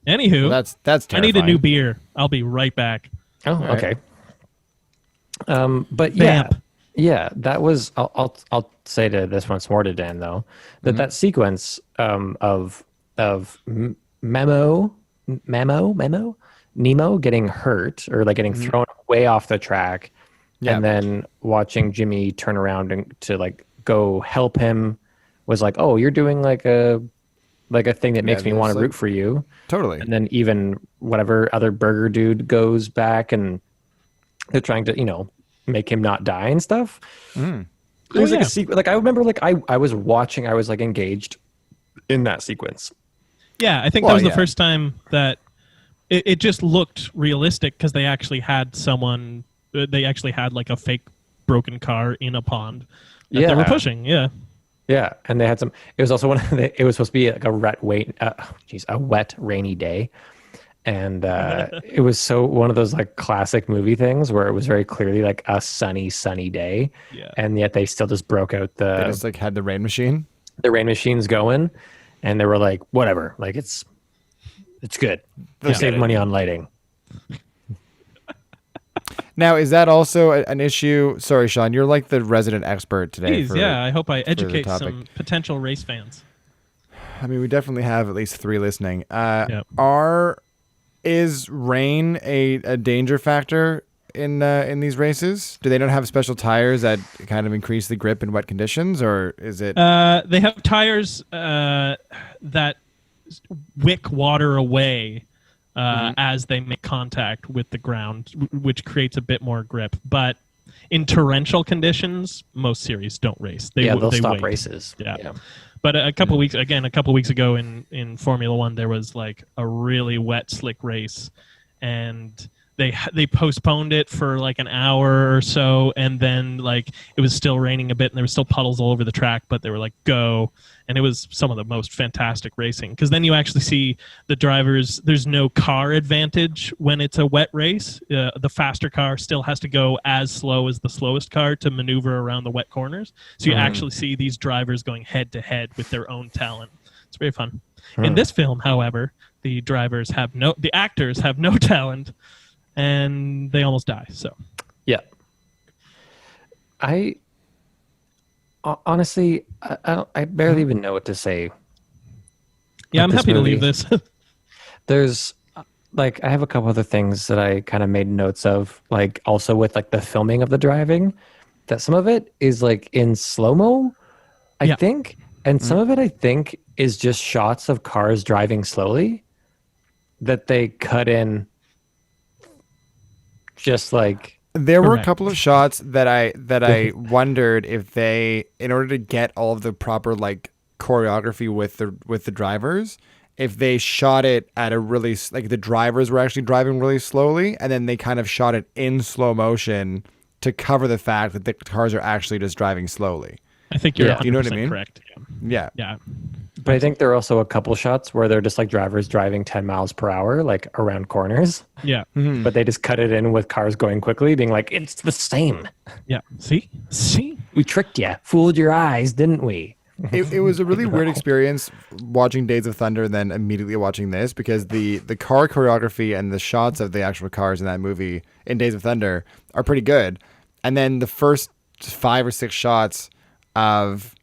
Anywho, that's terrifying. I need a new beer. I'll be right back. Oh, okay. But Vamp. Yeah, that was. I'll say to this once more to Dan though that sequence of Memo Memo Nemo getting hurt or like getting thrown way off the track, Yeah. and then watching Jimmy turn around and to like go help him was like, oh, you're doing like a thing that makes me want to root for you. Totally. And then even whatever other burger dude goes back and they're trying to make him not die and stuff. It was like a sequence. Like I remember, like I was watching, I was like engaged in that sequence. Yeah, I think that was the first time that it just looked realistic because they actually had someone. They actually had like a fake broken car in a pond that they were pushing. Yeah. Yeah, and they had some. It was also it was supposed to be like a wet, rainy day, and it was so one of those like classic movie things where it was very clearly like a sunny day, and yet they still just broke out they just like had the rain machine. The rain machine's going, and they were like, whatever, like it's good. They saved money on lighting. Now, is that also an issue? Sorry, Sean, you're like the resident expert today. Please, I hope I educate some potential race fans. I mean, we definitely have at least 3 listening. Is rain a danger factor in these races? Do they not have special tires that kind of increase the grip in wet conditions, or is it? They have tires that wick water away as they make contact with the ground, which creates a bit more grip. But in torrential conditions, most series don't race. They'll stop wait. races. Yeah. But a couple weeks ago in Formula One, there was like a really wet, slick race, and they postponed it for like an hour or so, and then like it was still raining a bit, and there were still puddles all over the track, but they were like, go. And it was some of the most fantastic racing, because then you actually see the drivers. There's no car advantage when it's a wet race. The faster car still has to go as slow as the slowest car to maneuver around the wet corners. So you actually see these drivers going head to head with their own talent. It's very fun. In this film, however, the actors have no talent, and they almost die. So yeah, honestly, I barely even know what to say. Yeah, I'm happy to leave this. There's like I have a couple other things that I kind of made notes of, like also with like the filming of the driving, that some of it is like in slow-mo, I think, and some of it I think is just shots of cars driving slowly that they cut in just like. There were a couple of shots that I wondered if they, in order to get all of the proper like choreography with the drivers, if they shot it at a really like the drivers were actually driving really slowly, and then they kind of shot it in slow motion to cover the fact that the cars are actually just driving slowly. I think you're 100% you know what I mean? correct. Yeah. But I think there are also a couple shots where they're just like drivers driving 10 miles per hour, like around corners. Yeah. But they just cut it in with cars going quickly, being like, it's the same. Yeah. See? We tricked you, fooled your eyes, didn't we? It was a really weird experience watching Days of Thunder and then immediately watching this, because the car choreography and the shots of the actual cars in that movie in Days of Thunder are pretty good. And then the first 5 or 6 shots of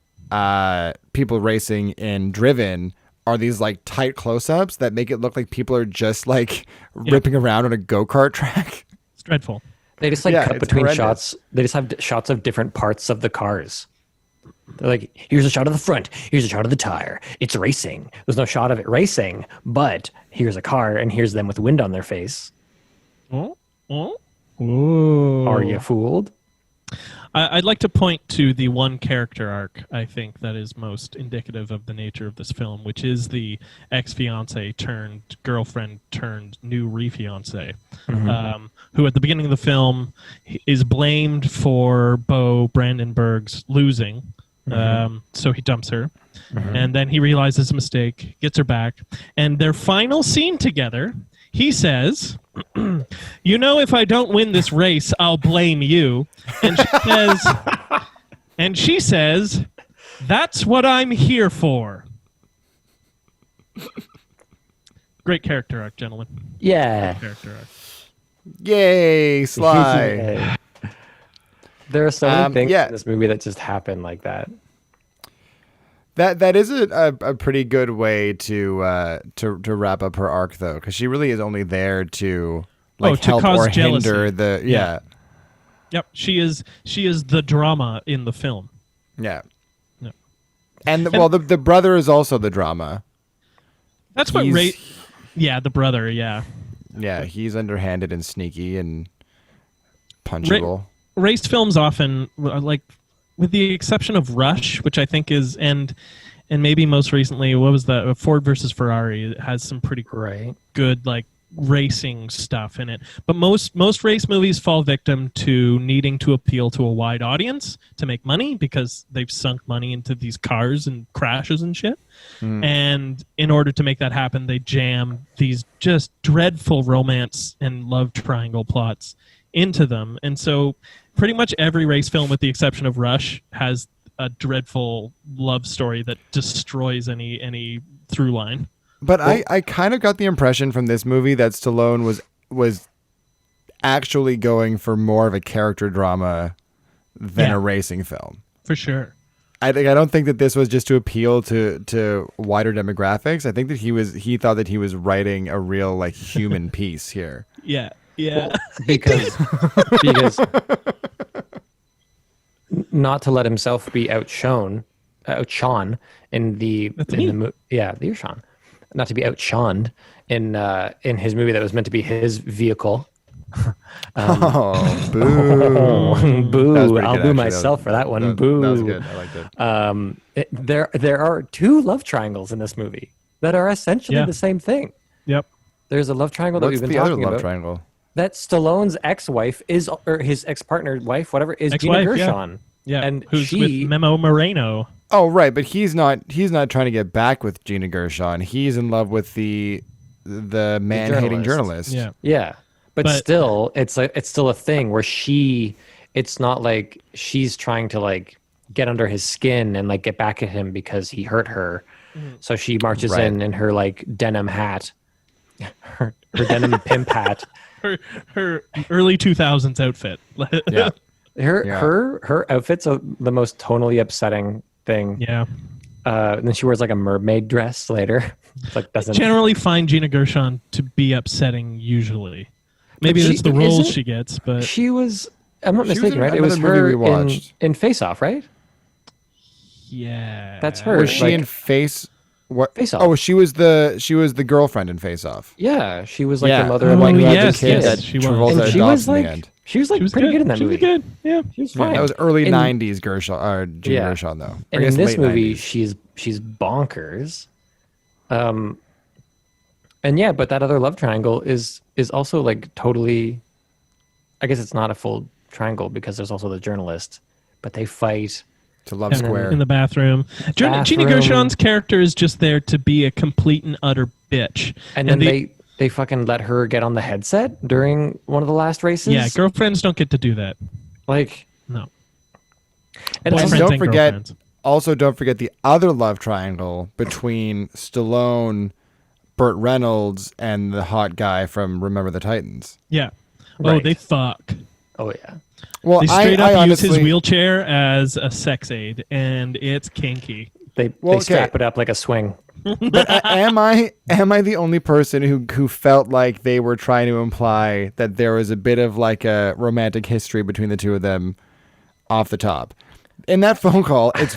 people racing in Driven are these like tight close-ups that make it look like people are just like ripping around on a go-kart track. It's dreadful. They just like cut between shots. They just have shots of different parts of the cars. They're like, here's a shot of the front, here's a shot of the tire. It's racing. There's no shot of it racing, but here's a car and here's them with wind on their face. Oh. Are you fooled? I'd like to point to the one character arc, I think, that is most indicative of the nature of this film, which is the ex-fiance turned girlfriend turned new re-fiance, who at the beginning of the film is blamed for Bo Brandenburg's losing. So he dumps her, and then he realizes a mistake, gets her back, and their final scene together, he says, you know, if I don't win this race, I'll blame you. And she says, that's what I'm here for. Great character arc, gentlemen. Yeah. Great character arc. Yay, Sly. There are so many things in this movie that just happen like that. That is a pretty good way to wrap up her arc, though, because she really is only there to help cause or jealousy. hinder the Yep, she is the drama in the film. Yeah. And the brother is also the drama. That's what the brother, yeah. Yeah, he's underhanded and sneaky and punchable. Race films often, like, with the exception of Rush, which I think is, and maybe most recently, what was that? Ford versus Ferrari. It has some pretty good, like, racing stuff in it. But most race movies fall victim to needing to appeal to a wide audience to make money because they've sunk money into these cars and crashes and shit. And in order to make that happen, they jam these just dreadful romance and love triangle plots into them. And so pretty much every race film, with the exception of Rush, has a dreadful love story that destroys any through line. But I kind of got the impression from this movie that Stallone was actually going for more of a character drama than a racing film. For sure. I don't think that this was just to appeal to wider demographics. I think that he thought that he was writing a real, like, human piece here. Yeah. Well, because not to let himself be outshone in the you're Sean. Not to be outshoned in his movie that was meant to be his vehicle. Boo! Boo! I'll boo myself for that one. Boo! That was good. I liked it. There are two love triangles in this movie that are essentially the same thing. Yep. There's a love triangle that we've been talking about. What's the other love triangle? That Stallone's ex-wife or his ex-partner wife, whatever, is Gina Gershon. Yeah. And who's with Memo Moreno. Oh, right, but he's not trying to get back with Gina Gershon. He's in love with the man-hating journalist. Yeah. Yeah. But still, it's still a thing where it's not like she's trying to, like, get under his skin and, like, get back at him because he hurt her. So she marches in her, like, denim hat, her denim pimp hat. Her early 2000s outfit. Yeah. Her outfits are the most tonally upsetting thing. Yeah. And then she wears, like, a mermaid dress later. It's like, doesn't generally find Gina Gershon to be upsetting usually. Maybe that's the roles she gets, but she was, I'm not mistaken, right? It was her in Face Off, right? Yeah. That's her. Was she in Face Off? Oh, she was the girlfriend in Face Off. Yeah, she was like the mother of, like, the kid that Travolta adopts in the end. She was like pretty good in that movie. She was good. Yeah. She was fine. That was early 90s Gina Gershon, though. And in this movie, she's bonkers. And yeah, but that other love triangle is also, like, totally, I guess it's not a full triangle because there's also the journalist, but they fight. To love square. In the bathroom. Gina Gershon's character is just there to be a complete and utter bitch. And then they fucking let her get on the headset during one of the last races. Yeah, girlfriends don't get to do that. Like, no. And don't forget the other love triangle between Stallone, Burt Reynolds, and the hot guy from Remember the Titans. Yeah. Right. Oh, they fuck. Oh, yeah. Well, they straight up use honestly, his wheelchair as a sex aid, and it's kinky. They strap it up like a swing. But am I the only person who felt like they were trying to imply that there was a bit of, like, a romantic history between the two of them off the top? In that phone call, it's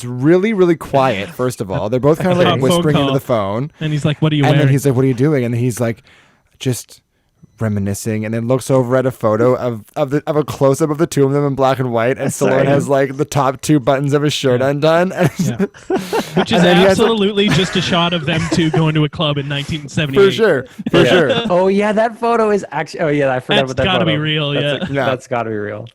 really, really quiet, first of all. They're both kind of, like, whispering into the phone. And he's like, what are you wearing? And then he's like, what are you doing? And he's like, just reminiscing, and then looks over at a photo of a close-up of the two of them in black and white, and Stallone has, like, the top two buttons of his shirt undone. Which is absolutely just a shot of them two going to a club in 1978. For sure. Oh, yeah, that photo is actually... Oh, yeah, I forgot about that photo. That's got to be real, That's got to be real.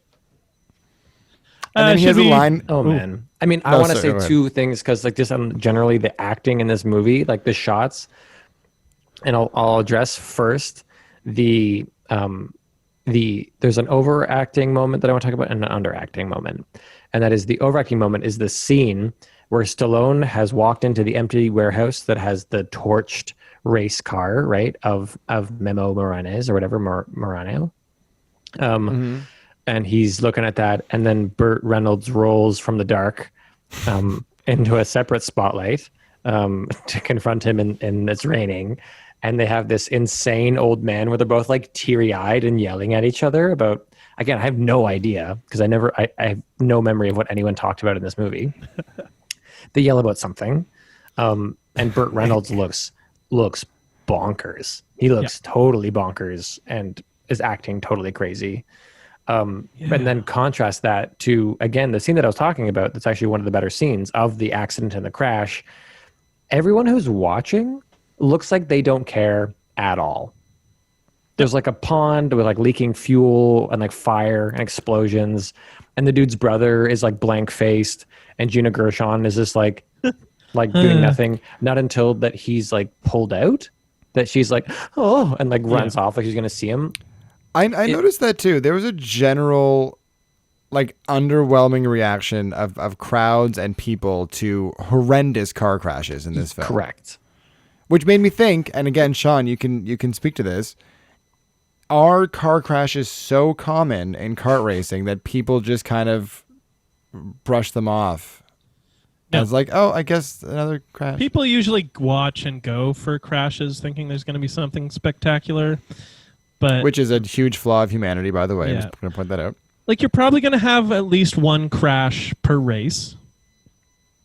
And then he has a line... Oh, man. I mean, I want to say two things, because, like, just generally the acting in this movie, like the shots, and I'll address first there's an overacting moment that I want to talk about and an underacting moment. And that is, the overacting moment is the scene where Stallone has walked into the empty warehouse that has the torched race car, right, of Memo Moranes or whatever, Morano. And and he's looking at that, and then Burt Reynolds rolls from the dark into a separate spotlight to confront him, and it's raining, and they have this insane old man where they're both like teary-eyed and yelling at each other about, again, I have no idea because I have no memory of what anyone talked about in this movie. They yell about something, and Burt Reynolds looks bonkers. He looks totally bonkers and is acting totally crazy. And then contrast that to, again, the scene that I was talking about, that's actually one of the better scenes of the accident and the crash. Everyone who's watching looks like they don't care at all. There's like a pond with like leaking fuel and like fire and explosions. And the dude's brother is like blank faced. And Gina Gershon is just like doing nothing. Not until that he's like pulled out that she's like, oh, and like runs off like she's going to see him. I noticed that too. There was a general like underwhelming reaction of crowds and people to horrendous car crashes in this film. Correct. Which made me think, and again, Sean, you can speak to this. Are car crashes so common in kart racing that people just kind of brush them off? No. As like, oh, I guess another crash. People usually watch and go for crashes thinking there's going to be something spectacular. Which is a huge flaw of humanity, by the way. I'm just going to point that out. Like, you're probably going to have at least one crash per race.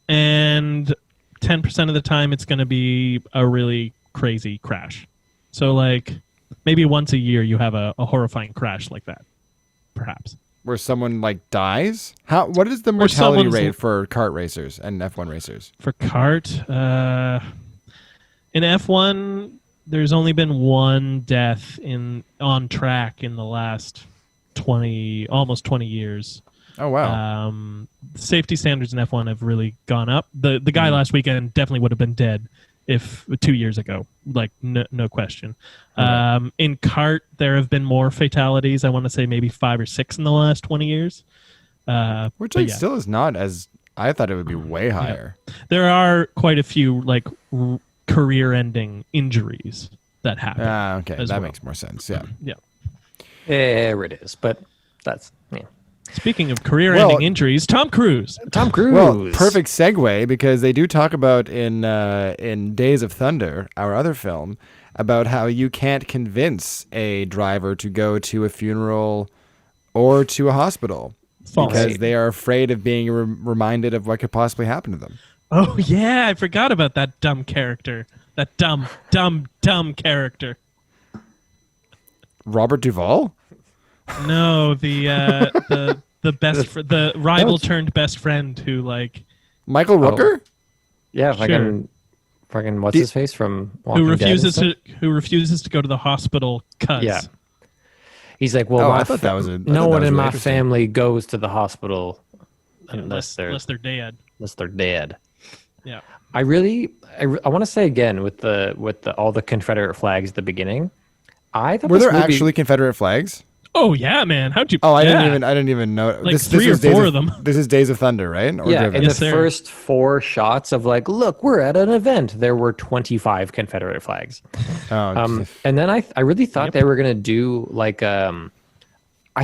And 10% of the time, it's going to be a really crazy crash. So, like, maybe once a year you have a horrifying crash like that, perhaps. Where someone, like, dies? What is the mortality rate for kart racers and F1 racers? For kart? In F1... There's only been one death on track in the last almost 20 years. Oh, wow. Safety standards in F1 have really gone up. The guy last weekend definitely would have been dead if 2 years ago, like no question. Okay. In kart, there have been more fatalities. I want to say maybe 5 or 6 in the last 20 years. Which still is not as I thought it would be way higher. Yeah. There are quite a few like career-ending injuries that happen. Okay, that makes more sense. Yeah. Yeah. There it is. But that's Speaking of career-ending injuries, Tom Cruise. Well, perfect segue because they do talk about in Days of Thunder, our other film, about how you can't convince a driver to go to a funeral or to a hospital because they are afraid of being reminded of what could possibly happen to them. Oh, yeah, I forgot about that dumb character. That dumb character. Robert Duvall? No, the rival turned best friend who like Michael Rooker? Yeah, fucking what's his face from Walking who refuses to go to the hospital cuz. Yeah. He's like, well, I thought that was no one in my family goes to the hospital unless they're dead. Unless they're dead. Yeah. I want to say again with all the Confederate flags at the beginning. I thought were there actually Confederate flags? Oh yeah, man! How'd you? Oh, I didn't even know. Like three or four of them. This is Days of Thunder, right? Or in the first 4 shots of like, look, we're at an event. There were 25 Confederate flags. Oh, and then I really thought they were gonna do like I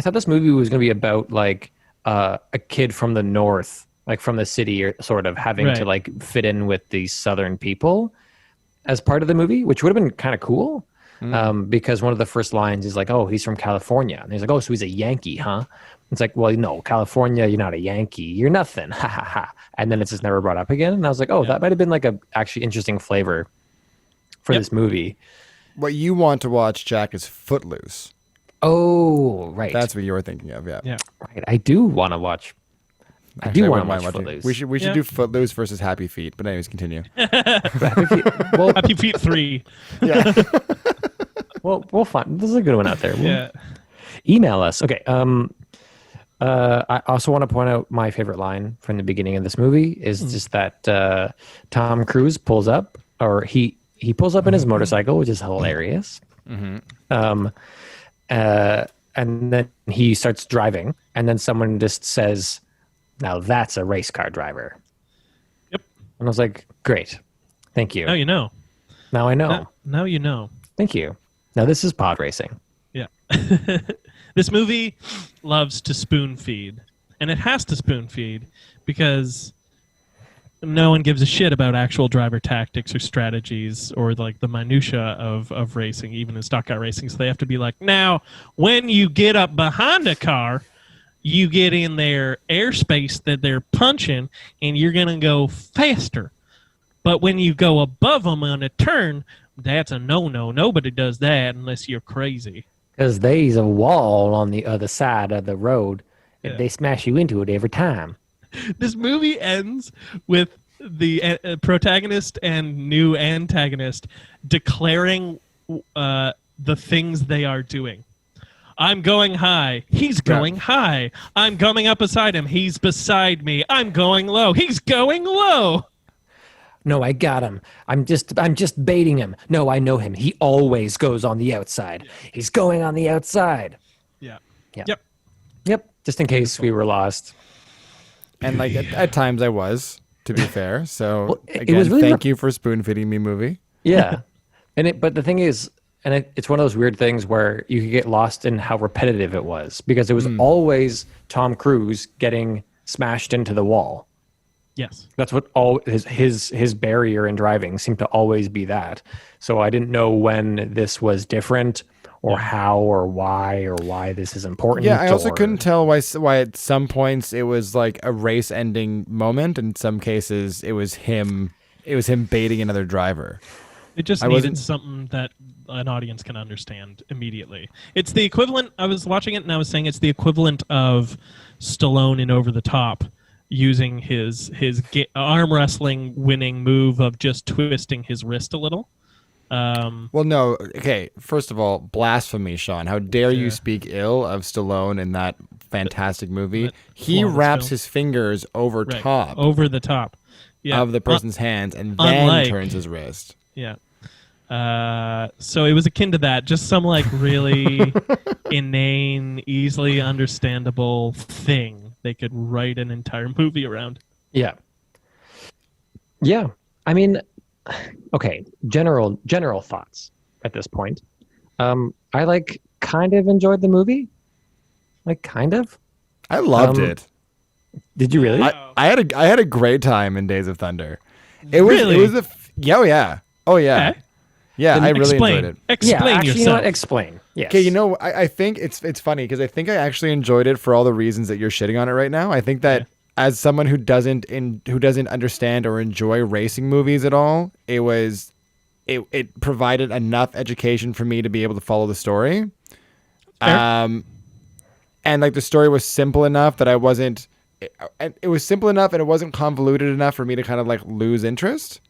thought this movie was gonna be about like a kid from the North, like from the city, or sort of having to like fit in with these Southern people as part of the movie, which would have been kind of cool. Because one of the first lines is like, oh, he's from California. And he's like, oh, so he's a Yankee, huh? It's like, well, no, California, you're not a Yankee. You're nothing. Ha, ha, ha. And then it's just never brought up again. And I was like, oh, that might have been like a actually interesting flavor for this movie. What you want to watch, Jack, is Footloose. Oh, right. That's what you were thinking of, yeah. Right. I do want to watch. I do want to watch Footloose. We should do Footloose versus Happy Feet. But anyways, continue. Happy Feet 3. Yeah. Well, we'll find. This is a good one out there. Email us. Okay. I also want to point out my favorite line from the beginning of this movie is just that Tom Cruise pulls up, or he pulls up in his motorcycle, which is hilarious. Mm-hmm. And then he starts driving, and then someone just says, "Now that's a race car driver." Yep. And I was like, "Great, thank you." Now you know. Now I know. Now you know. Thank you. Now this is pod racing. Yeah. This movie loves to spoon feed, and it has to spoon feed because no one gives a shit about actual driver tactics or strategies or like the minutia of racing, even in stock car racing. So they have to be like, now, when you get up behind a car, you get in their airspace that they're punching, and you're going to go faster. But when you go above them on a turn, that's a no-no. Nobody does that unless you're crazy. Because there's a wall on the other side of the road, and Yeah. they smash you into it every time. This movie ends with the protagonist and new antagonist declaring the things they are doing. I'm going high. He's going high. I'm coming up beside him. He's beside me. I'm going low. He's going low. No, I got him. I'm just baiting him. No, I know him. He always goes on the outside. He's going on the outside. Yeah. Yeah. Yep. Just in case we were lost. And like at times I was, to be fair. So Well, it again, was really thank you for spoon feeding me movie. Yeah. But the thing is, it's one of those weird things where you could get lost in how repetitive it was, because it was always Tom Cruise getting smashed into the wall. Yes. That's what all his barrier in driving seemed to always be that. So I didn't know when this was different or how or why this is important. Yeah, I also or- couldn't tell why at some points it was like a race ending moment, and in some cases it was him baiting another driver. It just I needed wasn't- something that an audience can understand immediately. It's the equivalent. I was watching it and I was saying it's the equivalent of Stallone in Over the Top using his arm wrestling winning move of just twisting his wrist a little. Well, no. Okay, first of all, blasphemy, Sean. How dare you speak ill of Stallone in that fantastic movie? That He flawless wraps film. his fingers over Right. top Over the top. Yeah. of the person's hands and then unlike- turns his wrist. Yeah. So it was akin to that. Just some like really inane, easily understandable thing they could write an entire movie around. Yeah. Yeah. I mean, okay, general thoughts at this point. I like kind of enjoyed the movie. Like kind of. I loved it. Did you really? I had a great time in Days of Thunder. It was Really? it was oh yeah. Okay. Yeah, Then I really explain. enjoyed it. Explain yeah, actually, yourself. you know what? Explain. Yes. Okay, you know, I think it's funny because I think I actually enjoyed it for all the reasons that you're shitting on it right now. I think that as someone who doesn't understand or enjoy racing movies at all, it provided enough education for me to be able to follow the story. Fair. And like the story was simple enough that it was simple enough and it wasn't convoluted enough for me to kind of like lose interest.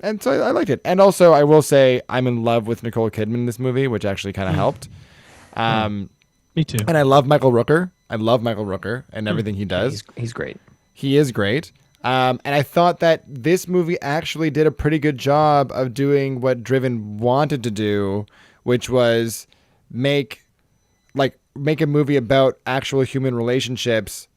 And so I liked it. And also, I will say I'm in love with Nicole Kidman in this movie, which actually kind of helped. Me too. And I love Michael Rooker. I love Michael Rooker and everything he does. He's great. He is great. And I thought that this movie actually did a pretty good job of doing what Driven wanted to do, which was make a movie about actual human relationships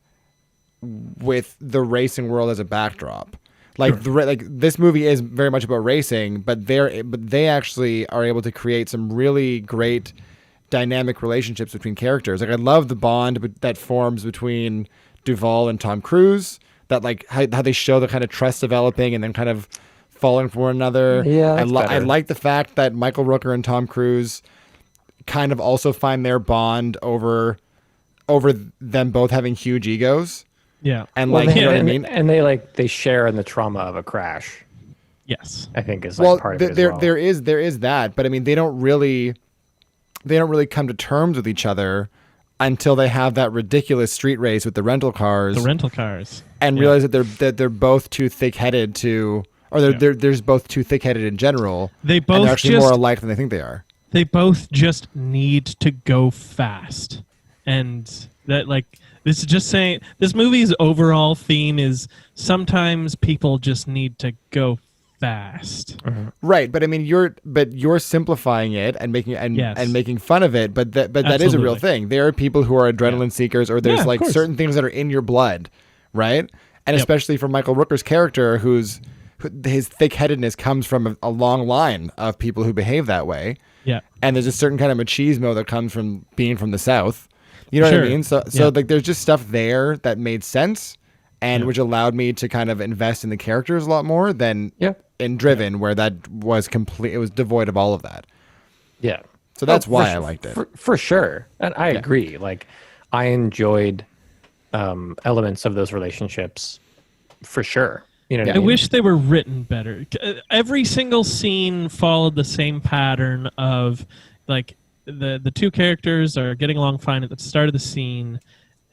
with the racing world as a backdrop. Like this movie is very much about racing, but they actually are able to create some really great dynamic relationships between characters. Like I love the bond that forms between Duvall and Tom Cruise. That like how they show the kind of trust developing and then kind of falling for one another. Yeah, I better. like the fact that Michael Rooker and Tom Cruise kind of also find their bond over them both having huge egos. Yeah. And Well, like, you know what I mean? And they share in the trauma of a crash. Yes. I think is like Well, part of it as there well. there is that, but I mean they don't really come to terms with each other until they have that ridiculous street race with the rental cars. The rental cars. And realize that they're both too thick-headed there's both too thick-headed in general. They and both they're actually just more alike than they think they are. they both just need to go fast. And that like this is just saying this movie's overall theme is sometimes people just need to go fast. Right, but I mean you're simplifying it and making Yes. and making fun of it, but that is a real Absolutely. thing. There are people who are adrenaline seekers, or there's Yeah, of like course. certain things that are in your blood, right? And Yep. especially for Michael Rooker's character, his thick-headedness comes from a long line of people who behave that way. Yeah. And there's a certain kind of machismo that comes from being from the South. You know what Sure. I mean? So like there's just stuff there that made sense and which allowed me to kind of invest in the characters a lot more than in Driven, where that was complete. It was devoid of all of that. Yeah. So that's why I liked it. For sure. And I agree. Like, I enjoyed elements of those relationships for sure. You know what I I mean? wish they were written better. Every single scene followed the same pattern of, like, the two characters are getting along fine at the start of the scene,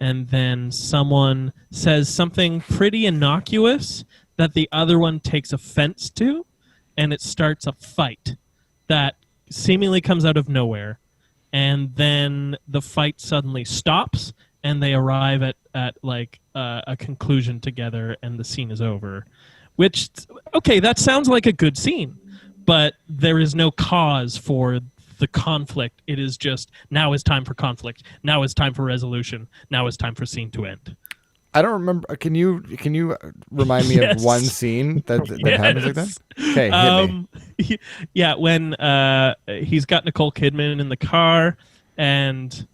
and then someone says something pretty innocuous that the other one takes offense to, and it starts a fight that seemingly comes out of nowhere. And then the fight suddenly stops, and they arrive at a conclusion together, and the scene is over. Which, okay, that sounds like a good scene, but there is no cause for the conflict. It is just, now is time for conflict. Now is time for resolution. Now is time for scene to end. I don't remember. Can you remind me of one scene that happens like that? Okay, hit me. Yeah, when he's got Nicole Kidman in the car, and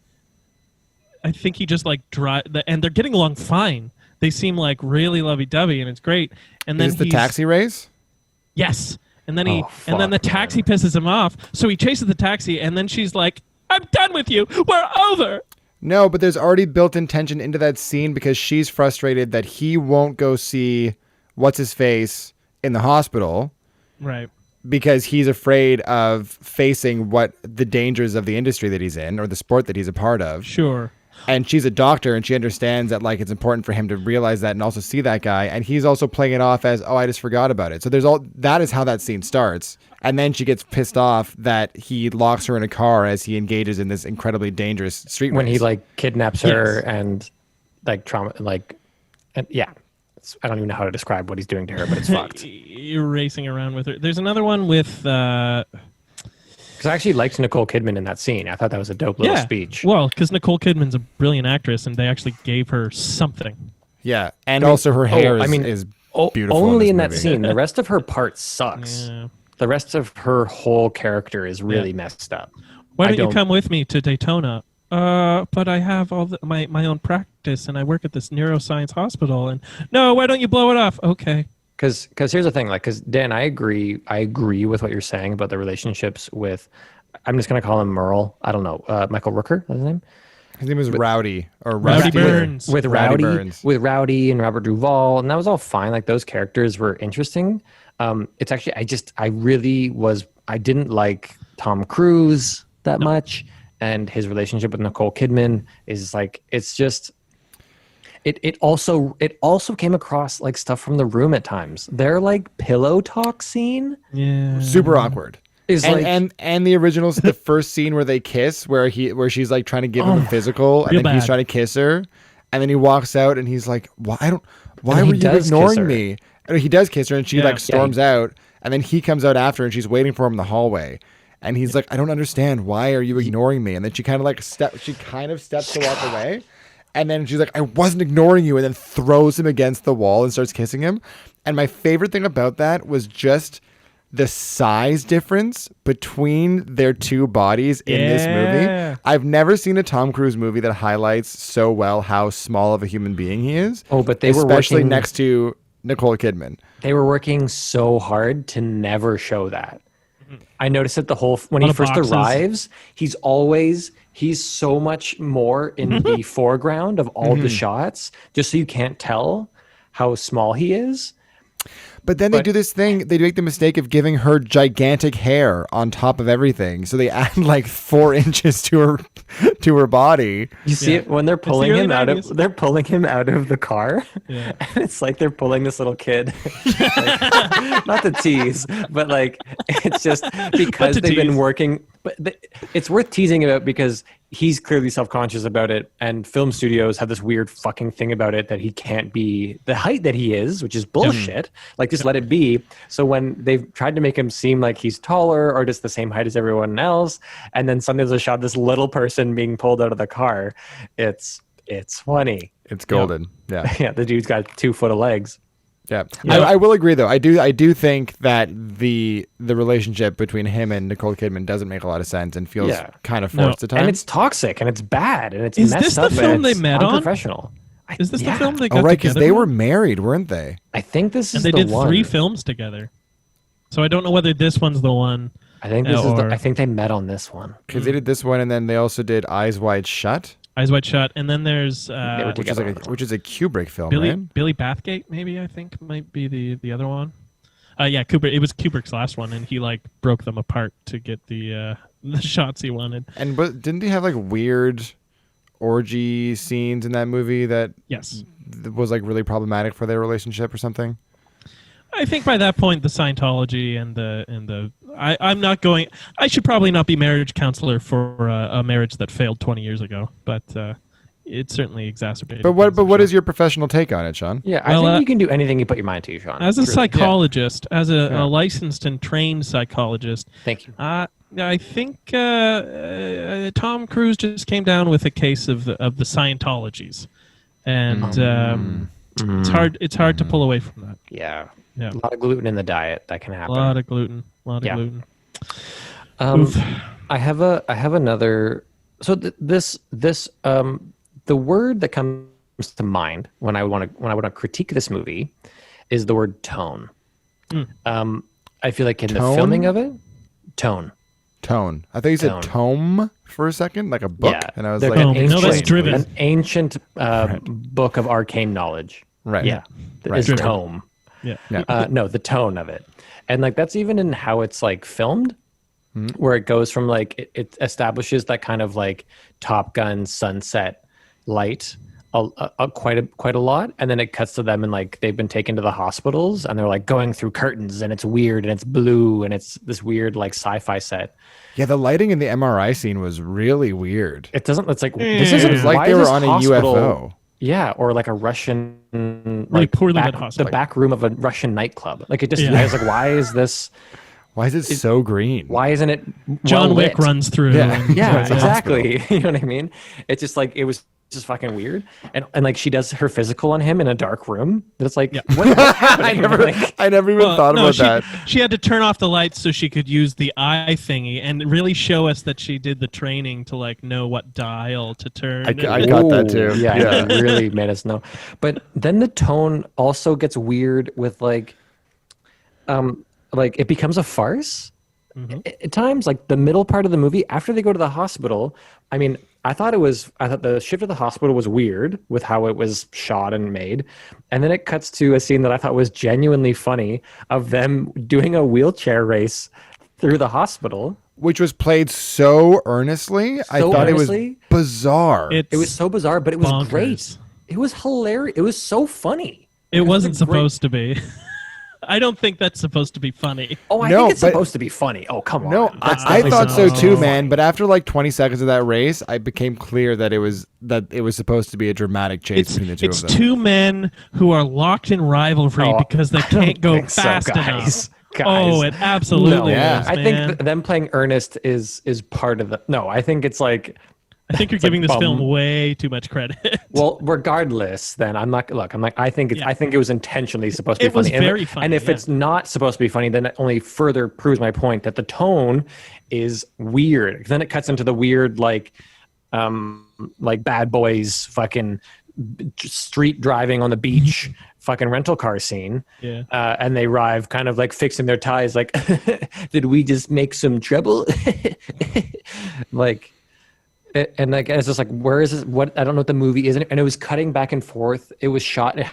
I think he just and they're getting along fine. They seem like really lovey-dovey, and it's great. And then is the taxi race? Yes. And then then the taxi pisses him off. So he chases the taxi, and then she's like, "I'm done with you. We're over." No, but there's already built-in tension into that scene because she's frustrated that he won't go see what's-his-face in the hospital. Right. Because he's afraid of facing what the dangers of the industry that he's in or the sport that he's a part of. Sure. And she's a doctor, and she understands that like it's important for him to realize that and also see that guy. And he's also playing it off as, I just forgot about it. So that is how that scene starts. And then she gets pissed off that he locks her in a car as he engages in this incredibly dangerous street race. When he like kidnaps her and like I don't even know how to describe what he's doing to her, but it's fucked. You're racing around with her. There's another one with... Because I actually liked Nicole Kidman in that scene. I thought that was a dope little speech. Well, because Nicole Kidman's a brilliant actress, and they actually gave her something. Yeah, and also her hair is beautiful. Only in that movie. scene. The rest of her part sucks. Yeah. The rest of her whole character is really messed up. Why don't you come with me to Daytona? But I have all my own practice, and I work at this neuroscience hospital. And no, why don't you blow it off? Okay. Because here's the thing, because Dan, I agree with what you're saying about the relationships with, I'm just gonna call him Merle. I don't know, Michael Rooker, that's his name. His name was Rowdy or Rowdy Burns. With Rowdy and Robert Duvall, and that was all fine. Like those characters were interesting. It's actually I didn't like Tom Cruise that much, and his relationship with Nicole Kidman is like it's just. It also came across like stuff from The Room at times. Their like pillow talk scene, super awkward. And the originals, the first scene where they kiss, where she's like trying to give him a physical, and then he's trying to kiss her, and then he walks out and he's like, why were you ignoring me? And he does kiss her, and she storms out, and then he comes out after, and she's waiting for him in the hallway. And he's like, I don't understand. Why are you ignoring me? And then she kind of steps to walk away. And then she's like, I wasn't ignoring you, and then throws him against the wall and starts kissing him. And my favorite thing about that was just the size difference between their two bodies in this movie. I've never seen a Tom Cruise movie that highlights so well how small of a human being he is. Oh, but especially next to Nicole Kidman. They were working so hard to never show that. I noticed it when he first arrives, he's so much more in the foreground of all the shots, just so you can't tell how small he is. But then they do this thing. They make the mistake of giving her gigantic hair on top of everything. So they add like 4 inches to her body. You see it when they're pulling him out of the car. Yeah. And it's like they're pulling this little kid. Like, not to tease, but like it's just because they've been working. But it's worth teasing about because he's clearly self-conscious about it, and film studios have this weird fucking thing about it that he can't be the height that he is, which is bullshit. Like, just let it be. So when they've tried to make him seem like he's taller or just the same height as everyone else, and then suddenly there's a shot of this little person being pulled out of the car, it's funny. It's golden. Yeah. Yeah, the dude's got 2 foot of legs. Yeah, I will agree though. I do think that the relationship between him and Nicole Kidman doesn't make a lot of sense and feels kind of forced at times. And it's toxic and it's bad and it's Is messed this up. the film and they it's met on? unprofessional. Is this the film they got right, because together they on? were married, weren't they? I think this is and they the did one. 3 films together. So I don't know whether this one's the one. I think this is. I think they met on this one because they did this one, and then they also did Eyes Wide Shut. Eyes Wide Shut, and then there's which is a Kubrick film, Billy right? Billy Bathgate, maybe I think might be the other one. Yeah, Kubrick. It was Kubrick's last one, and he like broke them apart to get the shots he wanted. And didn't he have like weird orgy scenes in that movie that was like really problematic for their relationship or something? I think by that point the Scientology and the I'm not going. I should probably not be marriage counselor for a marriage that failed 20 years ago, but it certainly exacerbated. But what is your professional take on it, Sean? Yeah, I think you can do anything you put your mind to, Sean. As a psychologist, as a licensed and trained psychologist. Thank you. I think Tom Cruise just came down with a case of the Scientologies, and it's hard to pull away from that. Yeah. A lot of gluten in the diet that can happen. A lot of gluten. Gluten. I have another. So this the word that comes to mind when I want to critique this movie is the word tone. I feel like in the filming of it, tone. I thought you said tome for a second, like a book, and I was like, that's Driven. An ancient book of arcane knowledge. Right. Yeah. Is tome. Yeah. No, the tone of it. And like that's even in how it's like filmed, where it goes from like it establishes that kind of like Top Gun sunset light quite a lot, and then it cuts to them and like they've been taken to the hospitals and they're like going through curtains and it's weird and it's blue and it's this weird like sci-fi set. Yeah, the lighting in the MRI scene was really weird. It doesn't. It's like this isn't like they were on a UFO. Yeah, or like a Russian, really poorly lit hospital. The back room of a Russian nightclub. Like it just, I was like, why is this? Why is it so green? Why isn't it John Wick runs through? Yeah, exactly. You know what I mean? It's just like, it was just fucking weird. And like she does her physical on him in a dark room. It's like, what's happening? I never even thought about that. She had to turn off the lights so she could use the eye thingy and really show us that she did the training to like know what dial to turn. I got that too. Yeah, it really made us know. But then the tone also gets weird with like it becomes a farce. At times, like the middle part of the movie, after they go to the hospital, I mean, I thought the shift of the hospital was weird with how it was shot and made. And then it cuts to a scene that I thought was genuinely funny of them doing a wheelchair race through the hospital. Which was played so earnestly. I thought it was bizarre. It was so bizarre, but it was great. It was hilarious. It was so funny. It wasn't supposed to be. I don't think that's supposed to be funny. Oh, I think it's supposed to be funny. Oh, come on. No, I thought so too, man. But after like 20 seconds of that race, it became clear that it was supposed to be a dramatic chase between the two of them. It's two men who are locked in rivalry because they can't go fast enough. Oh, it absolutely is, man. I think them playing Ernest is part of the... No, I think it's like... I think you're giving this film way too much credit. Well, regardless, then I think it was intentionally supposed to be funny. It was very funny. And if it's not supposed to be funny, then it only further proves my point that the tone is weird. Then it cuts into the weird like Bad Boys fucking street driving on the beach fucking rental car scene. Yeah. And they arrive kind of like fixing their ties like, did we just make some trouble? Like... And like it's just like, where is this? What I don't know what the movie is, and it was cutting back and forth. It was shot. It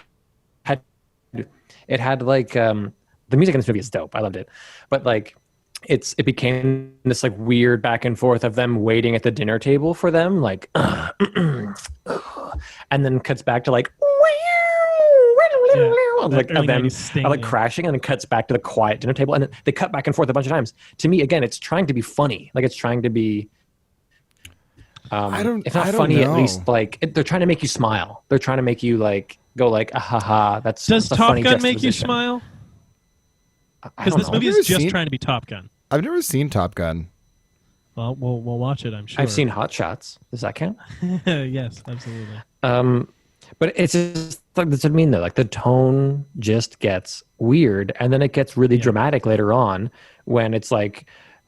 had like the music in this movie is dope. I loved it, but like it became this like weird back and forth of them waiting at the dinner table for them, like, and then cuts back to like of them like crashing, and then cuts back to the quiet dinner table, and then they cut back and forth a bunch of times. To me, again, it's trying to be funny, like it's trying to be. It's not funny. At least like they're trying to make you smile. They're trying to make you like go like, ah, ha ha. Does Top Gun make you smile? Because this movie is just trying to be Top Gun. I've never seen Top Gun. Well, we'll watch it. I'm sure. I've seen Hot Shots. Does that count? Yes, absolutely. But it's just That's what I mean, though. Like the tone just gets weird, and then it gets really dramatic later on when it's like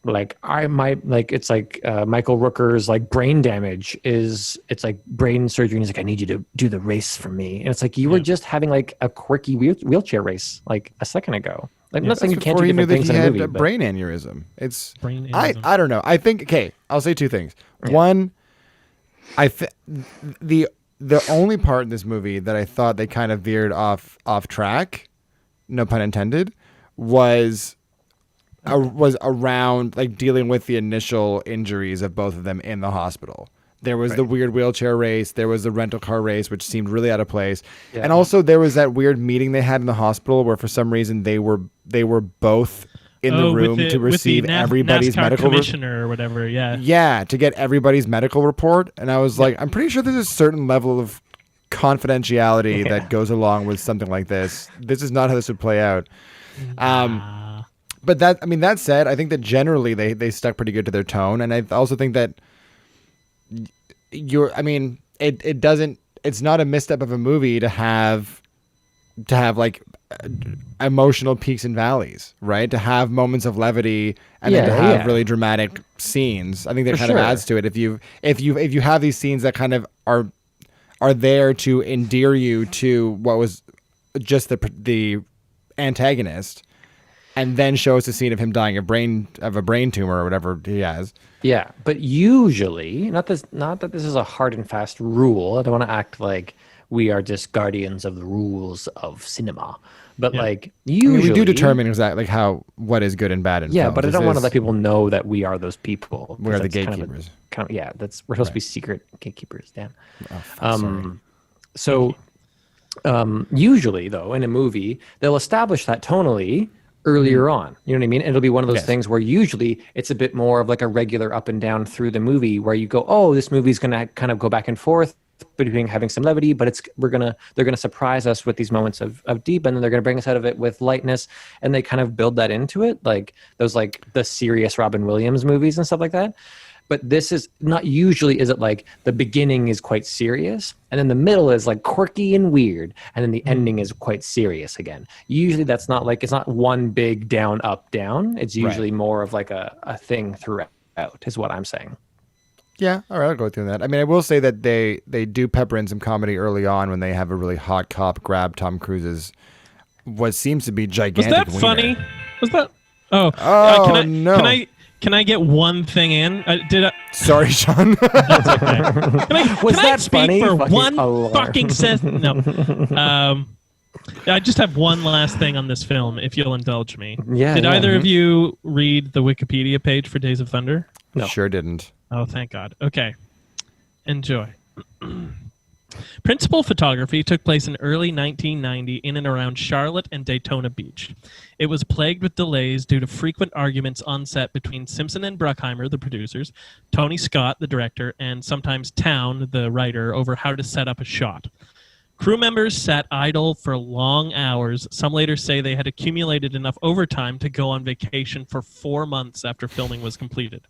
it's like Michael Rooker's like brain damage it's like brain surgery, and he's like, I need you to do the race for me, and it's like you were just having like a quirky wheelchair race like a second ago. Like I'm not saying you can't do different things in a movie. A brain aneurysm. It's brain aneurysm. I don't know. I think I'll say two things. Yeah. One, the only part in this movie that I thought they kind of veered off track, no pun intended, was around like dealing with the initial injuries of both of them in the hospital. There was the weird wheelchair race. There was the rental car race, which seemed really out of place. Yeah. And also there was that weird meeting they had in the hospital where for some reason they were both in the room to receive everybody's medical commissioner or whatever. Yeah, to get everybody's medical report. And I was like, I'm pretty sure there's a certain level of confidentiality that goes along with something like this. This is not how this would play out. But that said, I think that generally they stuck pretty good to their tone, and I also think that it's not a misstep of a movie to have like emotional peaks and valleys, right? To have moments of levity and then to have really dramatic scenes. I think that kind of adds to it. If you have these scenes that kind of are there to endear you to what was just the antagonist, and then show us a scene of him dying of a brain tumor or whatever he has. Yeah, but usually, not that this is a hard and fast rule. I don't want to act like we are just guardians of the rules of cinema. But like usually, we do determine exactly like what is good and bad in films. But I don't want to let people know that we are those people. We are the gatekeepers. We're supposed to be secret gatekeepers. Damn. Sorry. Usually though, in a movie, they'll establish that tonally earlier on. You know what I mean? It'll be one of those things where usually it's a bit more of like a regular up and down through the movie where you go, oh, this movie's going to kind of go back and forth between having some levity, but they're going to surprise us with these moments of deep, and then they're going to bring us out of it with lightness, and they kind of build that into it, like those like the serious Robin Williams movies and stuff like that. But this is not usually, is it like the beginning is quite serious and then the middle is like quirky and weird and then the ending is quite serious again. Usually that's not like, it's not one big down, up, down. It's usually more of like a thing throughout is what I'm saying. Yeah, all right, I'll go through that. I mean, I will say that they do pepper in some comedy early on when they have a really hot cop grab Tom Cruise's what seems to be gigantic. Was that funny? Was that? Oh, no. Can I get one thing in? Sorry, Sean. That's okay. Can I speak funny? for Fucking one alarm. fucking second? No. I just have one last thing on this film, if you'll indulge me. Yeah. Did either of you read the Wikipedia page for Days of Thunder? No. Sure didn't. Oh, thank God. Okay. Enjoy. Principal photography took place in early 1990 in and around Charlotte and Daytona Beach. It was plagued with delays due to frequent arguments on set between Simpson and Bruckheimer, the producers, Tony Scott, the director, and sometimes Town, the writer, over how to set up a shot. Crew members sat idle for long hours. Some later say they had accumulated enough overtime to go on vacation for 4 months after filming was completed.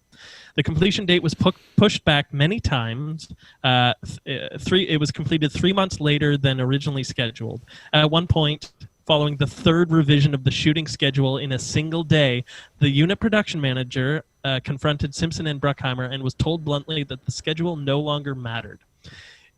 The completion date was pushed back many times. It was completed 3 months later than originally scheduled. At one point, following the third revision of the shooting schedule in a single day, the unit production manager confronted Simpson and Bruckheimer and was told bluntly that the schedule no longer mattered.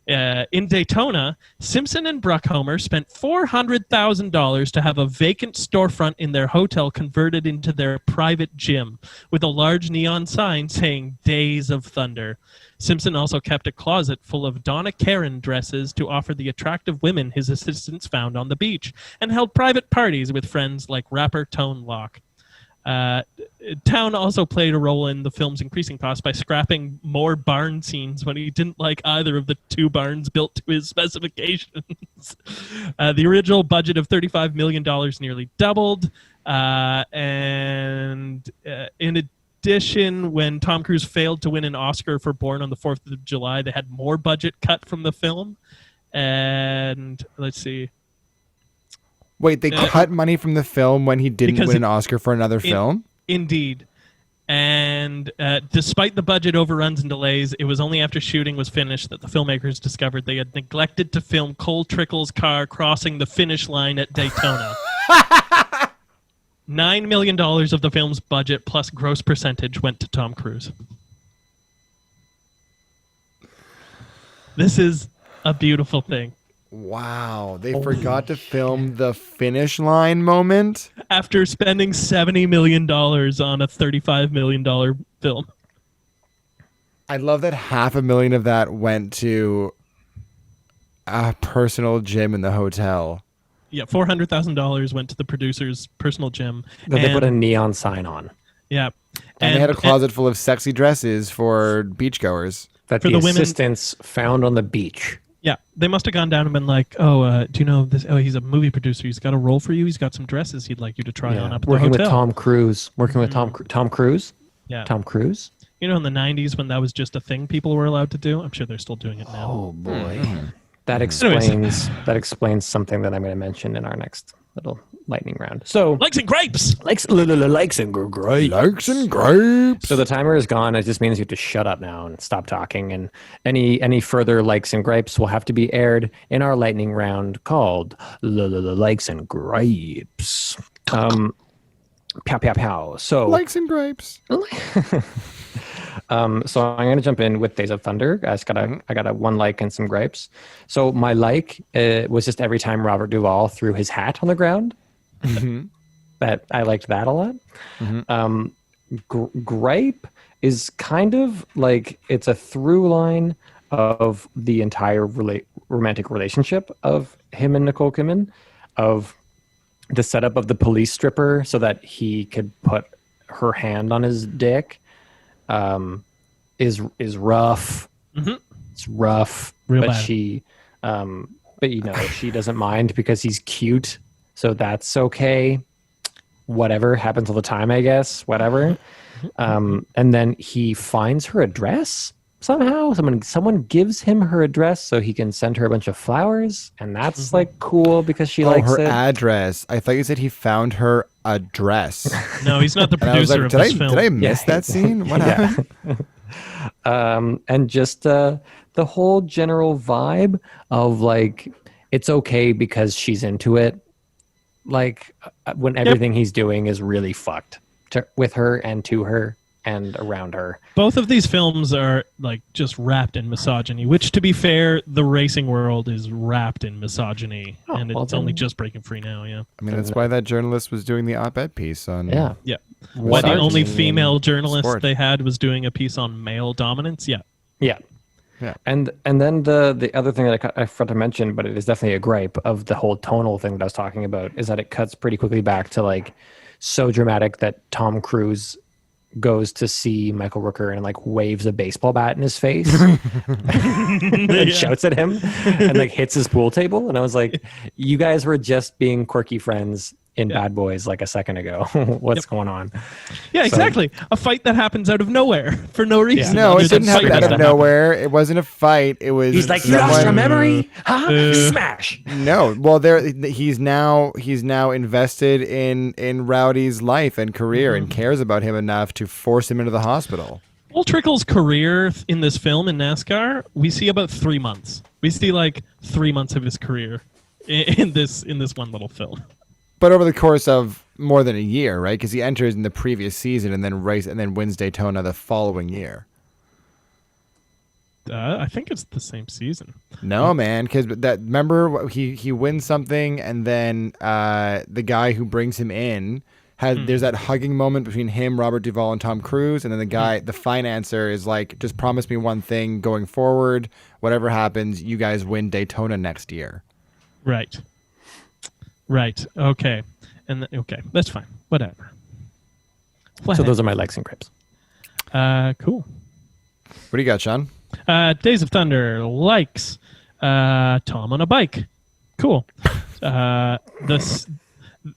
In Daytona, Simpson and Bruckheimer spent $400,000 to have a vacant storefront in their hotel converted into their private gym, with a large neon sign saying Days of Thunder. Simpson also kept a closet full of Donna Karan dresses to offer the attractive women his assistants found on the beach, and held private parties with friends like rapper Tone Loc. Town also played a role in the film's increasing costs by scrapping more barn scenes when he didn't like either of the two barns built to his specifications. The original budget of $35 million nearly doubled. And in addition, when Tom Cruise failed to win an Oscar for Born on the 4th of July, they had more budget cut from the film. And let's see. Wait, they cut money from the film when he didn't win an Oscar for another film? Indeed. And despite the budget overruns and delays, it was only after shooting was finished that the filmmakers discovered they had neglected to film Cole Trickle's car crossing the finish line at Daytona. $9 million of the film's budget plus gross percentage went to Tom Cruise. This is a beautiful thing. Wow, they forgot to film the finish line moment? After spending $70 million on a $35 million film. I love that $500,000 of that went to a personal gym in the hotel. Yeah, $400,000 went to the producer's personal gym. That they put a neon sign on. Yeah. And they had a closet full of sexy dresses for beachgoers. That the assistants found on the beach. Yeah, they must have gone down and been like, "Oh, do you know this? Oh, he's a movie producer. He's got a role for you. He's got some dresses he'd like you to try on up at the hotel." Working with Tom Cruise. Working with Tom Cruise. Yeah, Tom Cruise. You know, in the '90s when that was just a thing people were allowed to do. I'm sure they're still doing it now. Oh boy, that explains something that I'm going to mention in our next little lightning round. So likes and grapes. Likes and grapes. Likes and grapes. So the timer is gone. It just means you have to shut up now and stop talking. And any further likes and grapes will have to be aired in our lightning round called Likes and Grapes. Pow pow pow. So likes and grapes. So I'm going to jump in with Days of Thunder. I got a one like and some grapes. So my like was just every time Robert Duvall threw his hat on the ground. Mm-hmm. That I liked that a lot. Mm-hmm. Gripe is kind of like it's a through line of the entire romantic relationship of him and Nicole Kidman, of the setup of the police stripper so that he could put her hand on his dick. Is rough. Mm-hmm. It's rough, real but bad. She she doesn't mind because he's cute, so that's okay. Whatever happens all the time, I guess. Whatever. And then he finds her address somehow. Someone gives him her address so he can send her a bunch of flowers, and that's like cool because she likes her it. address. I thought you said he found her address. No, he's not the producer of this film. Did I miss that scene? What happened? And just the whole general vibe of like it's okay because she's into it. Like when everything he's doing is really fucked with her and to her and around her. Both of these films are like just wrapped in misogyny, which to be fair, the racing world is wrapped in misogyny, and it's only just breaking free now. Yeah, I mean that's why that journalist was doing the op-ed piece on. Yeah. Why the only female journalist they had was doing a piece on male dominance. Yeah. And then the other thing that I forgot to mention, but it is definitely a gripe of the whole tonal thing that I was talking about, is that it cuts pretty quickly back to like so dramatic that Tom Cruise goes to see Michael Rooker and like waves a baseball bat in his face and shouts at him and like hits his pool table. And I was like, you guys were just being quirky friends in Bad Boys like a second ago. What's going on? Yeah, exactly. A fight that happens out of nowhere for no reason. No, it didn't happen out of nowhere. It wasn't a fight. It was. He's like, you lost your memory, huh? Smash. No, well, he's now invested in Rowdy's life and career and cares about him enough to force him into the hospital. Cole Trickle's career in this film in NASCAR, we see about 3 months. We see like 3 months of his career in this one little film. But over the course of more than a year, right? Because he enters in the previous season and then wins Daytona the following year. I think it's the same season. No, man, because remember he wins something, and then the guy who brings him in there's that hugging moment between him, Robert Duvall, and Tom Cruise, and then the guy, the financer, is like, just promise me one thing going forward. Whatever happens, you guys win Daytona next year. Right. Okay. Okay. That's fine. Whatever. So those are my likes and grapes. Cool. What do you got, Sean? Days of Thunder likes Tom on a bike. Cool.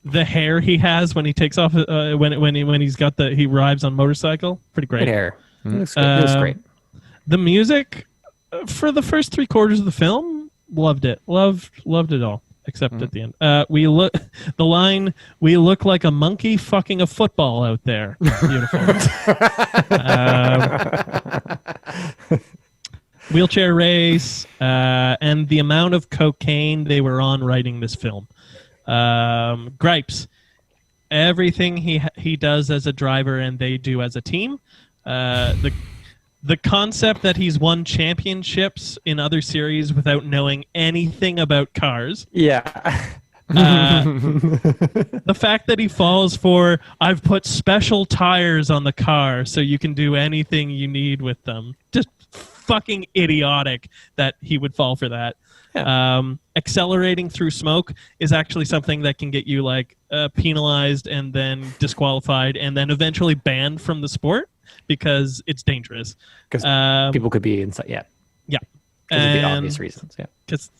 The hair he has when he takes off when he's got he arrives on motorcycle. Pretty great. Good hair. It looks great. The music for the first 3/4 of the film, loved it. Loved it all. except at the end. We look the line. We look like a monkey fucking a football out there. Beautiful. Wheelchair race and the amount of cocaine they were on writing this film. Gripes. Everything he does as a driver and they do as a team. The concept that he's won championships in other series without knowing anything about cars. Yeah. The fact that he falls for, I've put special tires on the car so you can do anything you need with them. Just fucking idiotic that he would fall for that. Yeah. Accelerating through smoke is actually something that can get you like penalized and then disqualified and then eventually banned from the sport because it's dangerous. Because people could be inside. Yeah. Yeah. Because of the obvious reasons. Yeah. Because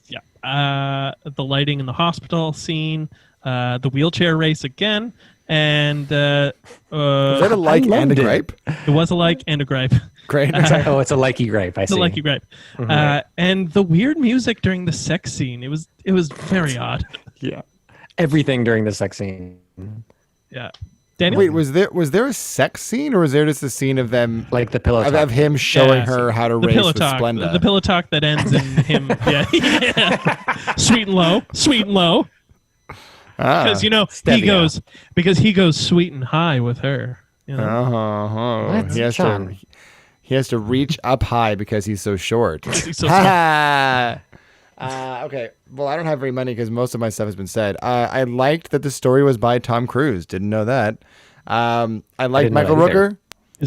the lighting in the hospital scene, the wheelchair race again, and was that a like and a gripe? It was a like and a gripe. Great. It's a likey gripe. I see. It's a likey gripe. Mm-hmm. And the weird music during the sex scene. It was very odd. Yeah. Everything during the sex scene. Yeah. Daniel? Wait, was there a sex scene, or was there just a scene of them, like the pillow talk? Of him showing her how to race with talk. Splenda? The pillow talk that ends in him, sweet and low. Because he goes sweet and high with her. You know? He has to reach up high because he's so short. He's so short. Okay. Well, I don't have very many because most of my stuff has been said. I liked that the story was by Tom Cruise. Didn't know that. I liked Michael Rooker.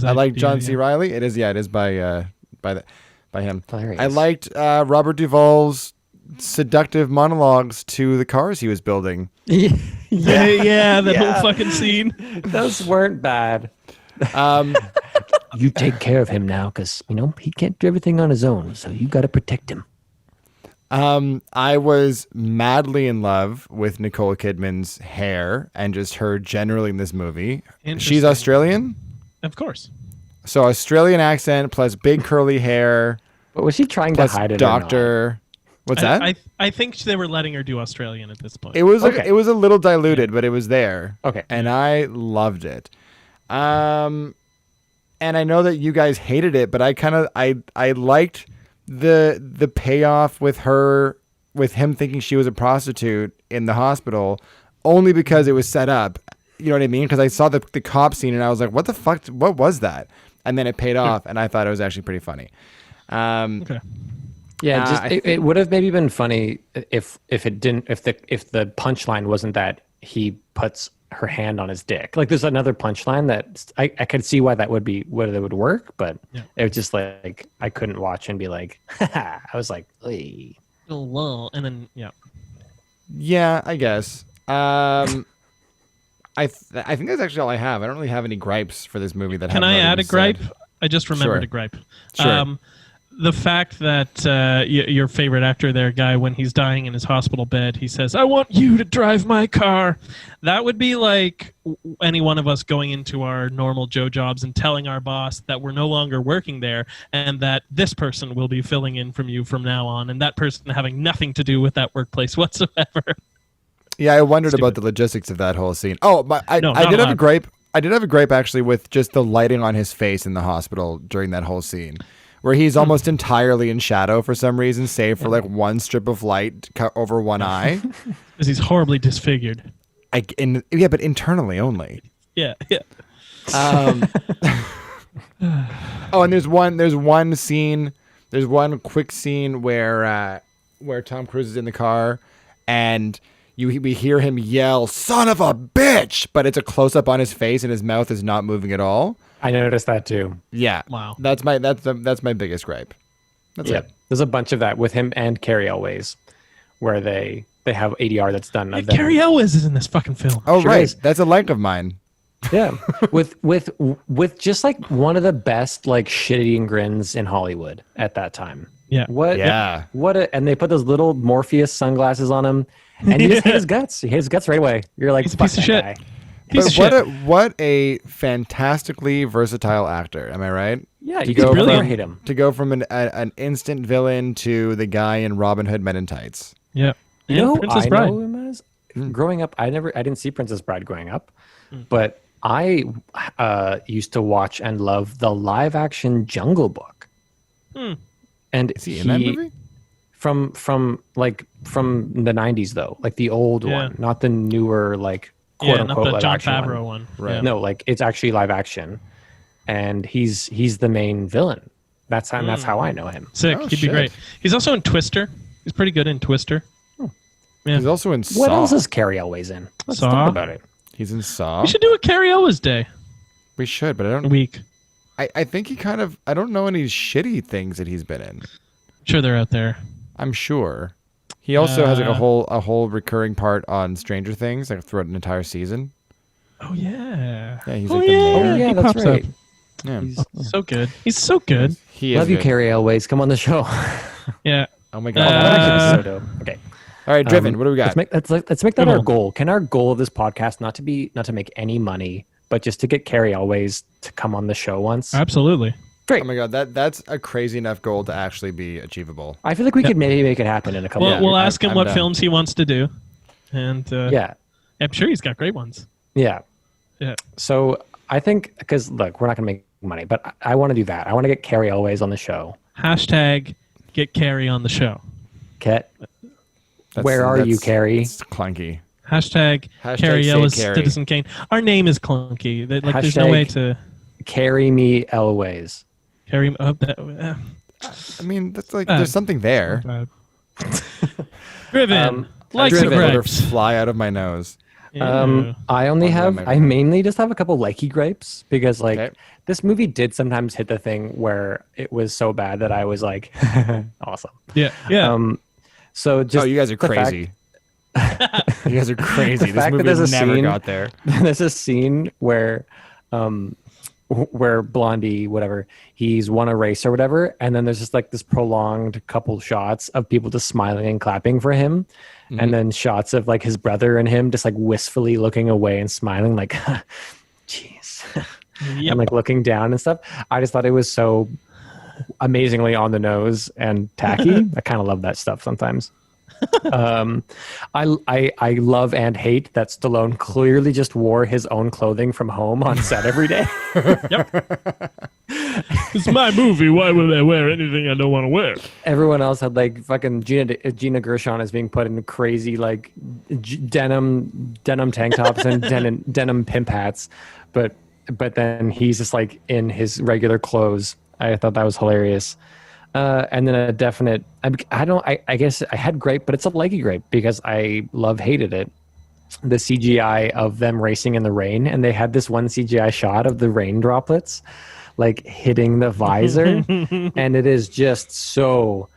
I liked John C. Reilly. It is. Yeah, it is by him. Hilarious. I liked Robert Duvall's seductive monologues to the cars he was building. That whole fucking scene. Those weren't bad. You take care of him now because he can't do everything on his own, so you got to protect him. I was madly in love with Nicole Kidman's hair and just her generally in this movie. She's Australian? Of course. So Australian accent plus big curly hair. But was she trying to hide it? Doctor. What's that? I think they were letting her do Australian at this point. It was it was a little diluted, but it was there. Okay. And I loved it. And I know that you guys hated it, but I liked the payoff with him thinking she was a prostitute in the hospital only because it was set up. You know what I mean? Because I saw the cop scene and I was like, what the fuck? What was that? And then it paid off and I thought it was actually pretty funny. Okay. Yeah, it would have maybe been funny if the punchline wasn't that he puts her hand on his dick. Like there's another punchline that I could see why that would work, but it was just like I couldn't watch and be like, I was like, "Ey." And then yeah, I guess. I think that's actually all I have. I don't really have any gripes for this movie. Can I add a gripe? I just remembered a gripe. Sure. The fact that your favorite actor there, Guy, when he's dying in his hospital bed, he says, I want you to drive my car. That would be like any one of us going into our normal Joe jobs and telling our boss that we're no longer working there and that this person will be filling in from you from now on, and that person having nothing to do with that workplace whatsoever. Yeah, I wondered about the logistics of that whole scene. Oh, but I did have a gripe. I did have a gripe actually with just the lighting on his face in the hospital during that whole scene, where he's almost entirely in shadow for some reason, save for like one strip of light over one eye. Because he's horribly disfigured. But internally only. Yeah. And there's one quick scene where Tom Cruise is in the car and we hear him yell, "Son of a bitch!" But it's a close up on his face and his mouth is not moving at all. I noticed that too. Yeah. Wow. That's my biggest gripe. That's it. There's a bunch of that with him and Carrie Elways, where they have ADR that's done. Yeah, Carrie Elways is in this fucking film. Oh, sure right. Is. That's a like of mine. Yeah. with just like one of the best like shit-eating grins in Hollywood at that time. Yeah. And they put those little Morpheus sunglasses on him, and you just hate his guts. You hate his guts right away. You're like, he's a piece of shit. Guy. What a fantastically versatile actor. Am I right? Yeah, you can really hate him. To go from an instant villain to the guy in Robin Hood Men in Tights. Yeah. You know who Princess I Bride. know him as? Growing up, I didn't see Princess Bride growing up, but I used to watch and love the live action Jungle Book. And Is he in that movie? From the 90s though, like the old one, not the newer like quote not unquote the live Jon action Favreau one. Right. Yeah. No, like it's actually live action, and he's the main villain. That's how I know him. Sick. Oh, He'd be shit. great. He's also in Twister. He's pretty good in Twister. Yeah. He's also in Saw. What else is Carrie Elways in? Let's Saw? talk about it. He's in Saw. We should do a Carrie Elwes Day We should, but I don't. week. I think he kind of. I don't know any shitty things that he's been in. Sure, they're out there. I'm sure. He also has like a whole recurring part on Stranger Things, like throughout an entire season. Oh yeah. Yeah, he's Oh, like the yeah. mayor. Oh yeah, He that's pops right. up. Yeah. So good. He's so good. He is Love you, good. Carrie Elways. Come on the show. Yeah. Oh my Oh, god. that actually is so dope. Okay. All right, Driven. What do we got? Let's make that our Cool. goal. Can our goal of this podcast not to make any money, but just to get Carrie Elways to come on the show once? Absolutely. Great. Oh my god, that's a crazy enough goal to actually be achievable. I feel like we could maybe make it happen in a couple. Well, of we'll years. ask him I'm what done. films he wants to do, and Yeah. I'm sure he's got great ones. Yeah. Yeah. So I think because look, we're not gonna make money, but I want to do that. I want to get Carrie Elways on the show. Hashtag get Carrie on the show. Ket, where are you, Carrie? It's clunky. Hashtag Hashtag Carrie say Ellis Carrie. Citizen Kane. Our name is clunky. Like there's no Hashtag- way to Carry me Elways. carry up that. I mean, that's like there's something there. Driven. Like Driven. the Water grapes. fly out of my nose. I mainly just have a couple likey gripes because like Okay. this movie did sometimes hit the thing where it was so bad that I was like, awesome. Yeah. Yeah. So just Oh, you guys are the fact- crazy. You guys are crazy. This fact that movie there's a never scene- got there. There's a scene where Blondie, whatever, he's won a race or whatever, and then there's just like this prolonged couple shots of people just smiling and clapping for him, and then shots of like his brother and him just like wistfully looking away and smiling like, jeez, and like looking down and stuff. I just thought it was so amazingly on the nose and tacky. I kind of love that stuff sometimes. I love and hate that Stallone clearly just wore his own clothing from home on set every day. It's my movie. Why would I wear anything I don't want to wear? Everyone else had like fucking Gina Gershon is being put in crazy like denim tank tops and denim pimp hats, but then he's just like in his regular clothes. I thought that was hilarious. And then a definite, I guess I had grape, but it's a leggy grape because I hated it. The CGI of them racing in the rain, and they had this one CGI shot of the rain droplets like hitting the visor, and it is just so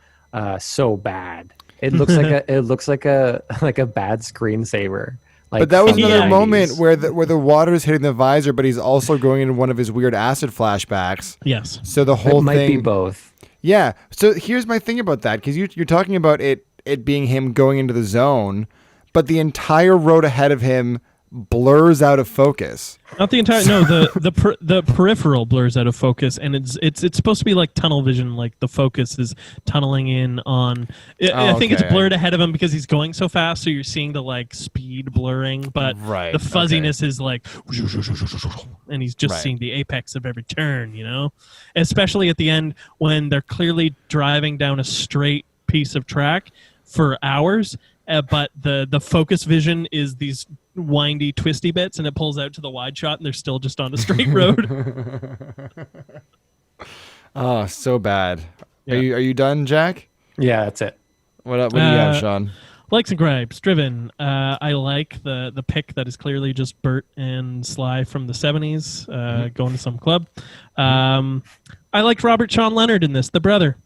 bad. It looks like a bad screensaver. Like, But that was from the another 90s. moment where the water is hitting the visor, but he's also going into one of his weird acid flashbacks. Yes. So the whole It might thing be both. Yeah. So here's my thing about that, because you're talking about it being him going into the zone, but the entire road ahead of him blurs out of focus. Not the entire. No, the peripheral blurs out of focus, and it's supposed to be like tunnel vision. Like the focus is tunneling in on. I think it's okay. blurred ahead of him because he's going so fast, so you're seeing the like speed blurring, but Right, the fuzziness is like, and he's just Right. seeing the apex of every turn. You know, especially at the end when they're clearly driving down a straight piece of track for hours. But the focus vision is these windy, twisty bits, and it pulls out to the wide shot, and they're still just on a straight road. Oh, so bad. Yeah. Are you done, Jack? Yeah, that's it. What do you have, Sean? Likes and gripes. Driven. I like the pick that is clearly just Bert and Sly from the 70s going to some club. I liked Robert Sean Leonard in this, the brother.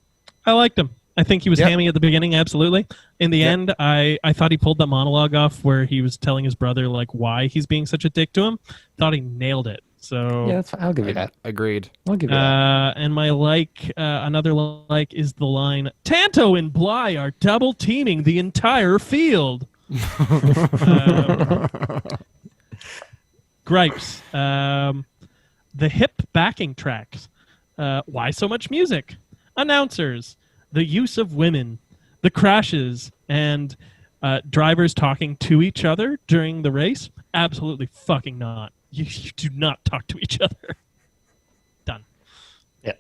I liked him. I think he was hammy at the beginning, absolutely. In the end, I thought he pulled that monologue off where he was telling his brother like why he's being such a dick to him. Thought he nailed it. So Yeah, that's fine. I'll give you that. Agreed. I'll give you that. and my another like is the line, Tanto and Bly are double teaming the entire field. Gripes. The hip backing tracks. Why so much music? Announcers. The use of women. The crashes. And Drivers talking to each other during the race? Absolutely fucking not. You do not talk to each other. Done. Yeah.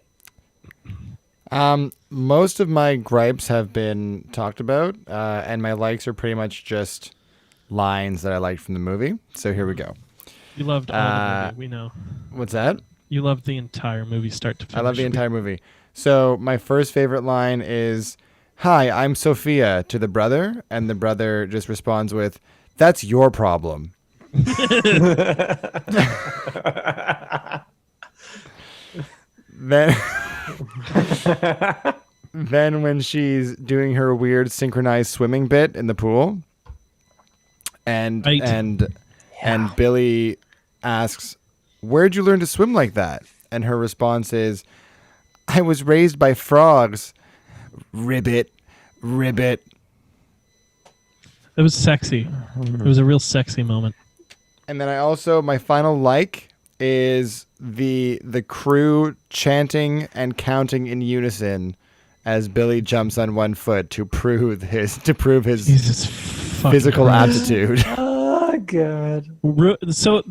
Most of my gripes have been talked about, and my likes are pretty much just lines that I liked from the movie. So here we go. You loved all the movie, we know. What's that? You loved the entire movie, start to finish. I love the entire movie. So my first favorite line is, "Hi, I'm Sophia," to the brother, and the brother just responds with, "That's your problem." Then then when she's doing her weird synchronized swimming bit in the pool, and Billy asks, "Where'd you learn to swim like that?" And her response is, "I was raised by frogs. Ribbit, ribbit." It was sexy. It was a real sexy moment. And then my final like is the crew chanting and counting in unison as Billy jumps on one foot to prove his Jesus physical aptitude. Oh god. So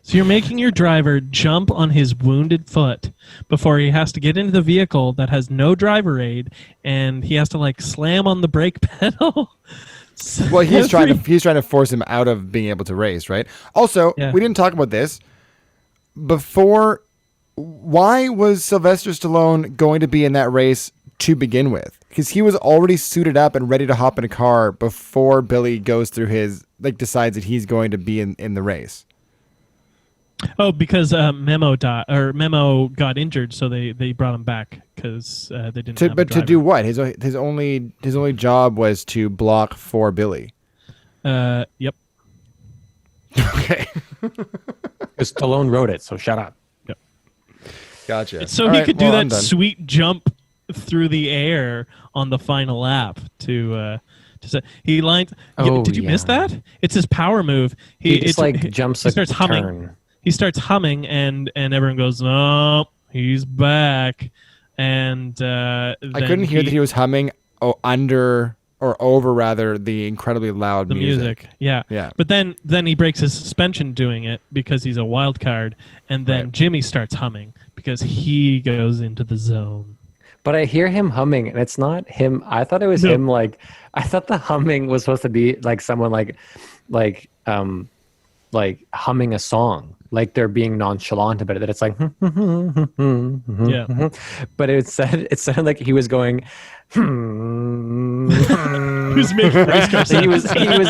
so you're making your driver jump on his wounded foot before he has to get into the vehicle that has no driver aid, and he has to like slam on the brake pedal. Well, he's trying to force him out of being able to race, right? Also, we didn't talk about this before. Why was Sylvester Stallone going to be in that race to begin with? Because he was already suited up and ready to hop in a car before Billy goes through decides that he's going to be in the race. Oh, because Memo got injured, so they brought him back because they didn't. Have a driver. To do what? His only job was to block for Billy. Yep. Okay. Because Stallone wrote it, so shut up. Yep. Gotcha. So he could do that sweet jump through the air on the final lap to say he lined. Did you miss that? It's his power move. He jumps. He starts humming. Turn. He starts humming, and everyone goes, "Oh, he's back!" And I couldn't hear that he was humming under or over rather the incredibly loud music. Yeah. But then he breaks his suspension doing it because he's a wild card, and then Jimmy starts humming because he goes into the zone. But I hear him humming, and it's not him. I thought it was him. Like I thought the humming was supposed to be like someone like humming a song. Like they're being nonchalant about it, that it's like, but it sounded like he was going, He was making race car sounds. he was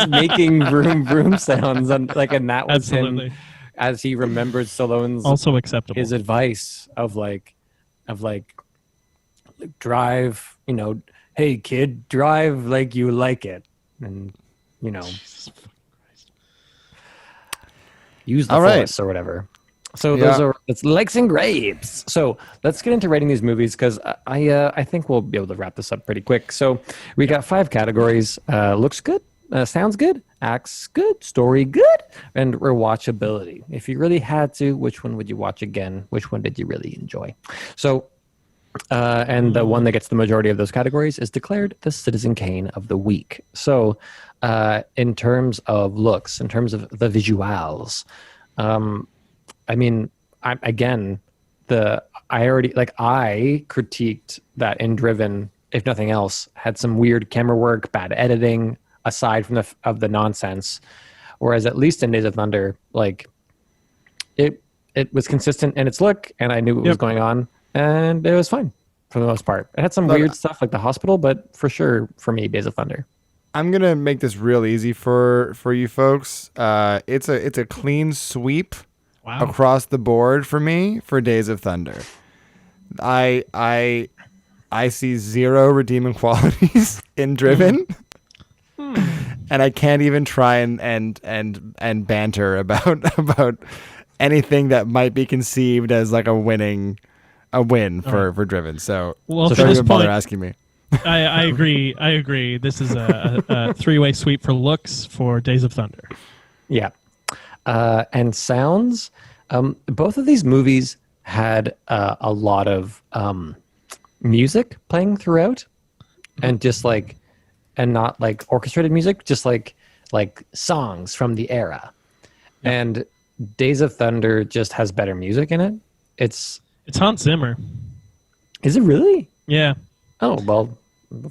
making vroom vroom sounds, and that was Absolutely. him as he remembered Stallone's also acceptable. His advice of drive, hey kid, drive like you like it, and use the force or whatever. So it's likes and grapes. So let's get into rating these movies because I think we'll be able to wrap this up pretty quick. So we got 5 categories: looks good, sounds good, acts good, story good, and rewatchability. If you really had to, which one would you watch again? Which one did you really enjoy? So. And the one that gets the majority of those categories is declared the Citizen Kane of the week. So in terms of looks, in terms of the visuals, I critiqued that in Driven, if nothing else, had some weird camera work, bad editing, aside from the nonsense. Whereas at least in Days of Thunder, it was consistent in its look, and I knew what was going on. And it was fine for the most part. It had some weird stuff like the hospital, but for sure, for me, Days of Thunder. I'm gonna make this real easy for you folks. It's a clean sweep across the board for me for Days of Thunder. I see 0 redeeming qualities in Driven, and I can't even try and banter about anything that might be conceived as like a win for Driven. So don't even bother asking me. I agree. This is a 3-way sweep for looks for Days of Thunder. Yeah. And sounds, both of these movies had a lot of music playing throughout, and just and not like orchestrated music, just like songs from the era. Yep. And Days of Thunder just has better music in it. It's Hans Zimmer. Is it really? Yeah. Oh, well.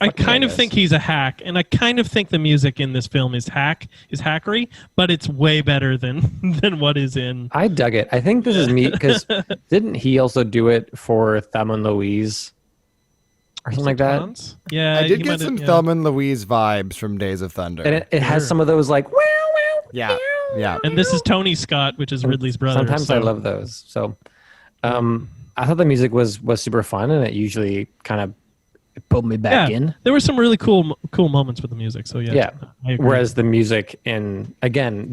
I kind of think he's a hack, and I kind of think the music in this film is hackery, but it's way better than what is in. I dug it. I think this is me because didn't he also do it for Thelma and Louise or something like that? Hans? Yeah, I did get some Thelma and Louise vibes from Days of Thunder, and it has some of those like wow, wow, yeah, yeah. And this is Tony Scott, which is Ridley's brother. Sometimes I love those. So, I thought the music was super fun, and it usually kind of pulled me back in. There were some really cool moments with the music. So yeah. Whereas the music in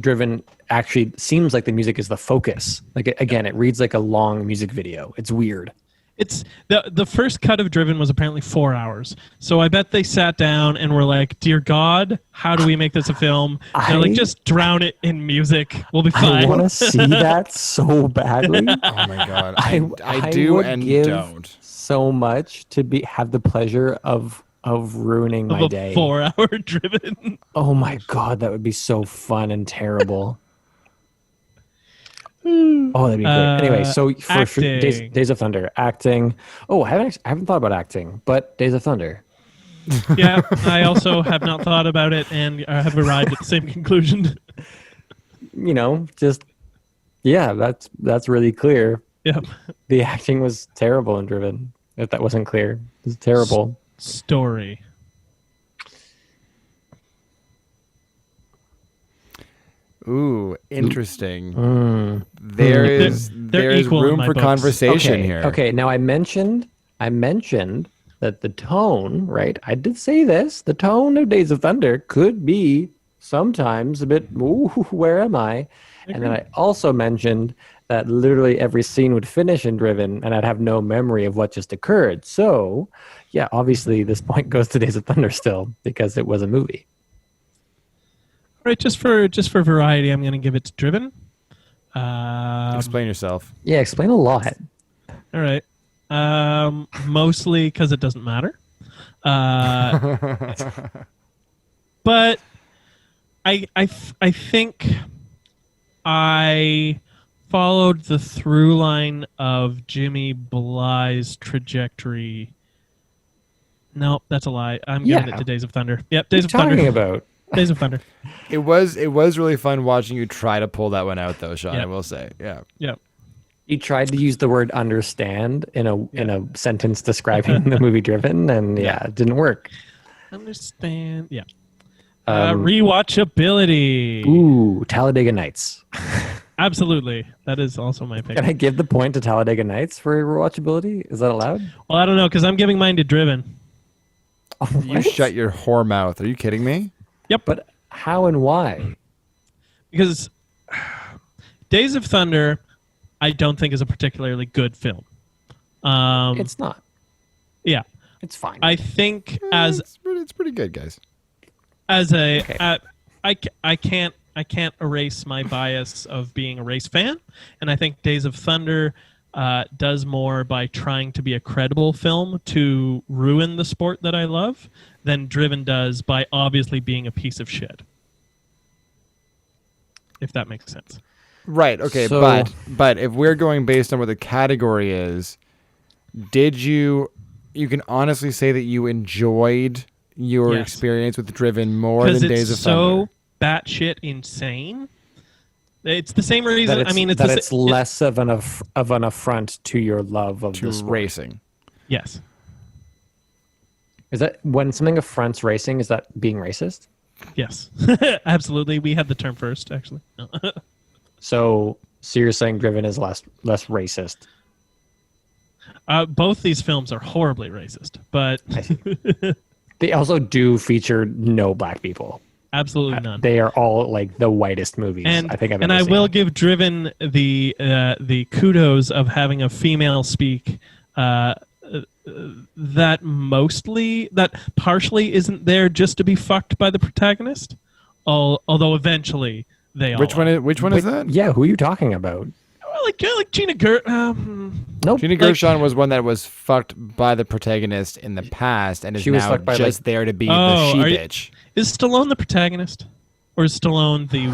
Driven actually seems like the music is the focus. Like it reads like a long music video. It's weird. It's the first cut of Driven was apparently 4 hours. So I bet they sat down and were like, "Dear God, how do we make this a film?" They're like, "Just drown it in music. We'll be fine." I want to see that so badly. Oh my God, I do and don't. So much to have the pleasure of ruining my day. 4 hour Driven. Oh my God, that would be so fun and terrible. Oh, that'd be great. Anyway, so for Days of Thunder, acting. Oh, I haven't thought about acting, but Days of Thunder. Yeah, I also have not thought about it and have arrived at the same conclusion. That's really clear. Yeah. The acting was terrible in Driven. If that wasn't clear, it was terrible. Story. Ooh, interesting. There's room for conversation here. Okay, now I mentioned that the tone, right? I did say this. The tone of Days of Thunder could be sometimes a bit, ooh, where am I? And then I also mentioned that literally every scene would finish in Driven, and I'd have no memory of what just occurred. So, yeah, obviously this point goes to Days of Thunder still because it was a movie. All right, just for variety, I'm going to give it to Driven. Explain yourself. Yeah, explain a lot. All right. Mostly because it doesn't matter. But I think I followed the through line of Jimmy Bly's trajectory. No, that's a lie. I'm giving it to Days of Thunder. Yep, Days of Thunder. What are you talking about? Days of Thunder. It was really fun watching you try to pull that one out, though, Sean. I will say, yeah. You tried to use the word "understand" in a sentence describing the movie Driven, and it didn't work. Understand, yeah. Rewatchability. Ooh, Talladega Nights. Absolutely, that is also my pick. Can I give the point to Talladega Nights for rewatchability? Is that allowed? Well, I don't know because I'm giving mine to Driven. You shut your whore mouth. Are you kidding me? Yep. But how and why? Because Days of Thunder, I don't think is a particularly good film. It's not. Yeah. It's fine. I think it's pretty good, guys. I can't erase my bias of being a race fan, and I think Days of Thunder does more by trying to be a credible film to ruin the sport that I love than Driven does by obviously being a piece of shit. If that makes sense. Right, okay, but if we're going based on what the category is, did you can honestly say that you enjoyed your experience with Driven more than Days of Thunder? Because it's so batshit insane. It's the same reason. It's less of an affront to your love of to racing. Yes. Is that when something affronts racing? Is that being racist? Yes, absolutely. We had the term first, actually. No. So you're saying Driven is less racist? Both these films are horribly racist, but they also do feature no black people. Absolutely none. They are all like the whitest movies I think I've ever seen. And I will give Driven the kudos of having a female speak that partially isn't there just to be fucked by the protagonist, although eventually they all. Which one is that? Yeah, who are you talking about? like Gina Nope. Gina Gershon was one that was fucked by the protagonist in the past and is She was now fucked by, just there to be the she-bitch. Is Stallone the protagonist? Or is Stallone the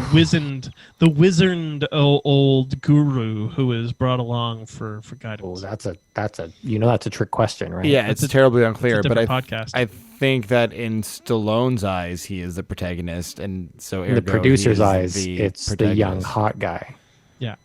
wizened old guru who is brought along for guidance? Oh, that's a trick question, right? Yeah, it's terribly unclear, but podcast. I think that in Stallone's eyes, he is the protagonist, and so In the ergo, producer's he is eyes, the it's the protagonist. young hot guy. Yeah.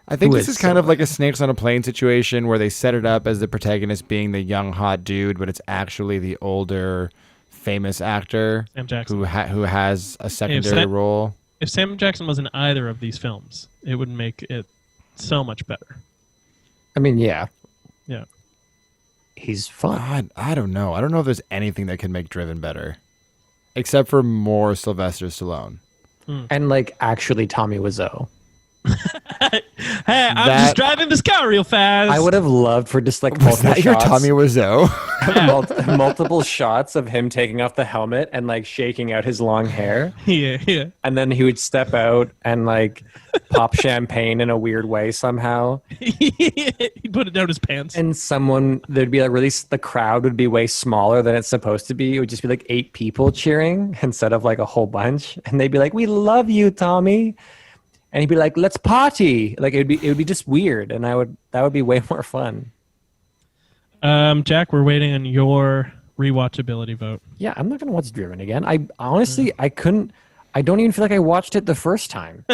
I think Who this is is kind of Stallone? like a Snakes on a Plane situation where they set it up as the protagonist being the young hot dude, but it's actually the older, famous actor Sam Jackson. who has a secondary role. If Sam Jackson was in either of these films, it would make it so much better. I mean, yeah, Yeah. he's fun. I don't know. I don't know if there's anything that can make Driven better, except for more Sylvester Stallone. And like actually Tommy Wiseau. Hey, I'm just driving this car real fast. I would have loved for just like Was multiple that your shots, Tommy Wiseau? multiple shots of him taking off the helmet and like shaking out his long hair, Yeah. and then he would step out and like pop champagne in a weird way somehow, He put it down his pants. and there'd be like the crowd would be way smaller than it's supposed to be. It would just be like 8 people cheering instead of like a whole bunch, and they'd be like, "We love you, Tommy." And he'd be like, "Let's party!" Like it would be just weird, and that would be way more fun. Jack, we're waiting on your rewatchability vote. Yeah, I'm not gonna watch Driven again. I honestly I couldn't. I don't even feel like I watched it the first time.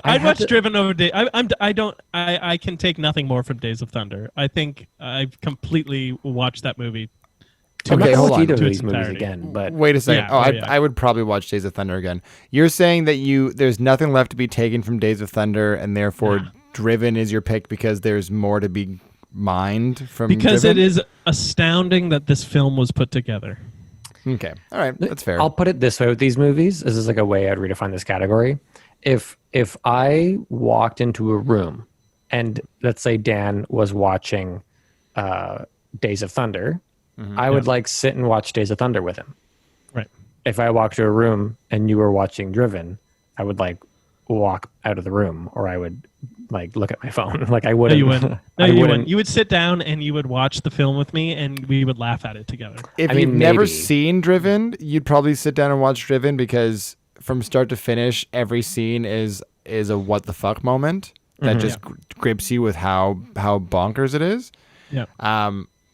I'd watch Driven over Day. I can take nothing more from Days of Thunder. I think I've completely watched that movie. Okay, hold on. to To its these movies entirety. again, but Wait a second. Yeah, I would probably watch Days of Thunder again. You're saying that there's nothing left to be taken from Days of Thunder, and therefore Driven is your pick because there's more to be mined from Because Driven? it is astounding that this film was put together. Okay. All right. That's fair. I'll put it this way with these movies. This is like a way I'd redefine this category. If I walked into a room and let's say Dan was watching Days of Thunder, I would like sit and watch Days of Thunder with him. Right. If I walked to a room and you were watching Driven, I would like walk out of the room, or I would like look at my phone. Like I wouldn't. No, you wouldn't. I You wouldn't. wouldn't. You would sit down and you would watch the film with me, and we would laugh at it together. If I mean, you've never maybe. seen Driven, you'd probably sit down and watch Driven because from start to finish, every scene is a what the fuck moment that just grips you with how bonkers it is. Yeah.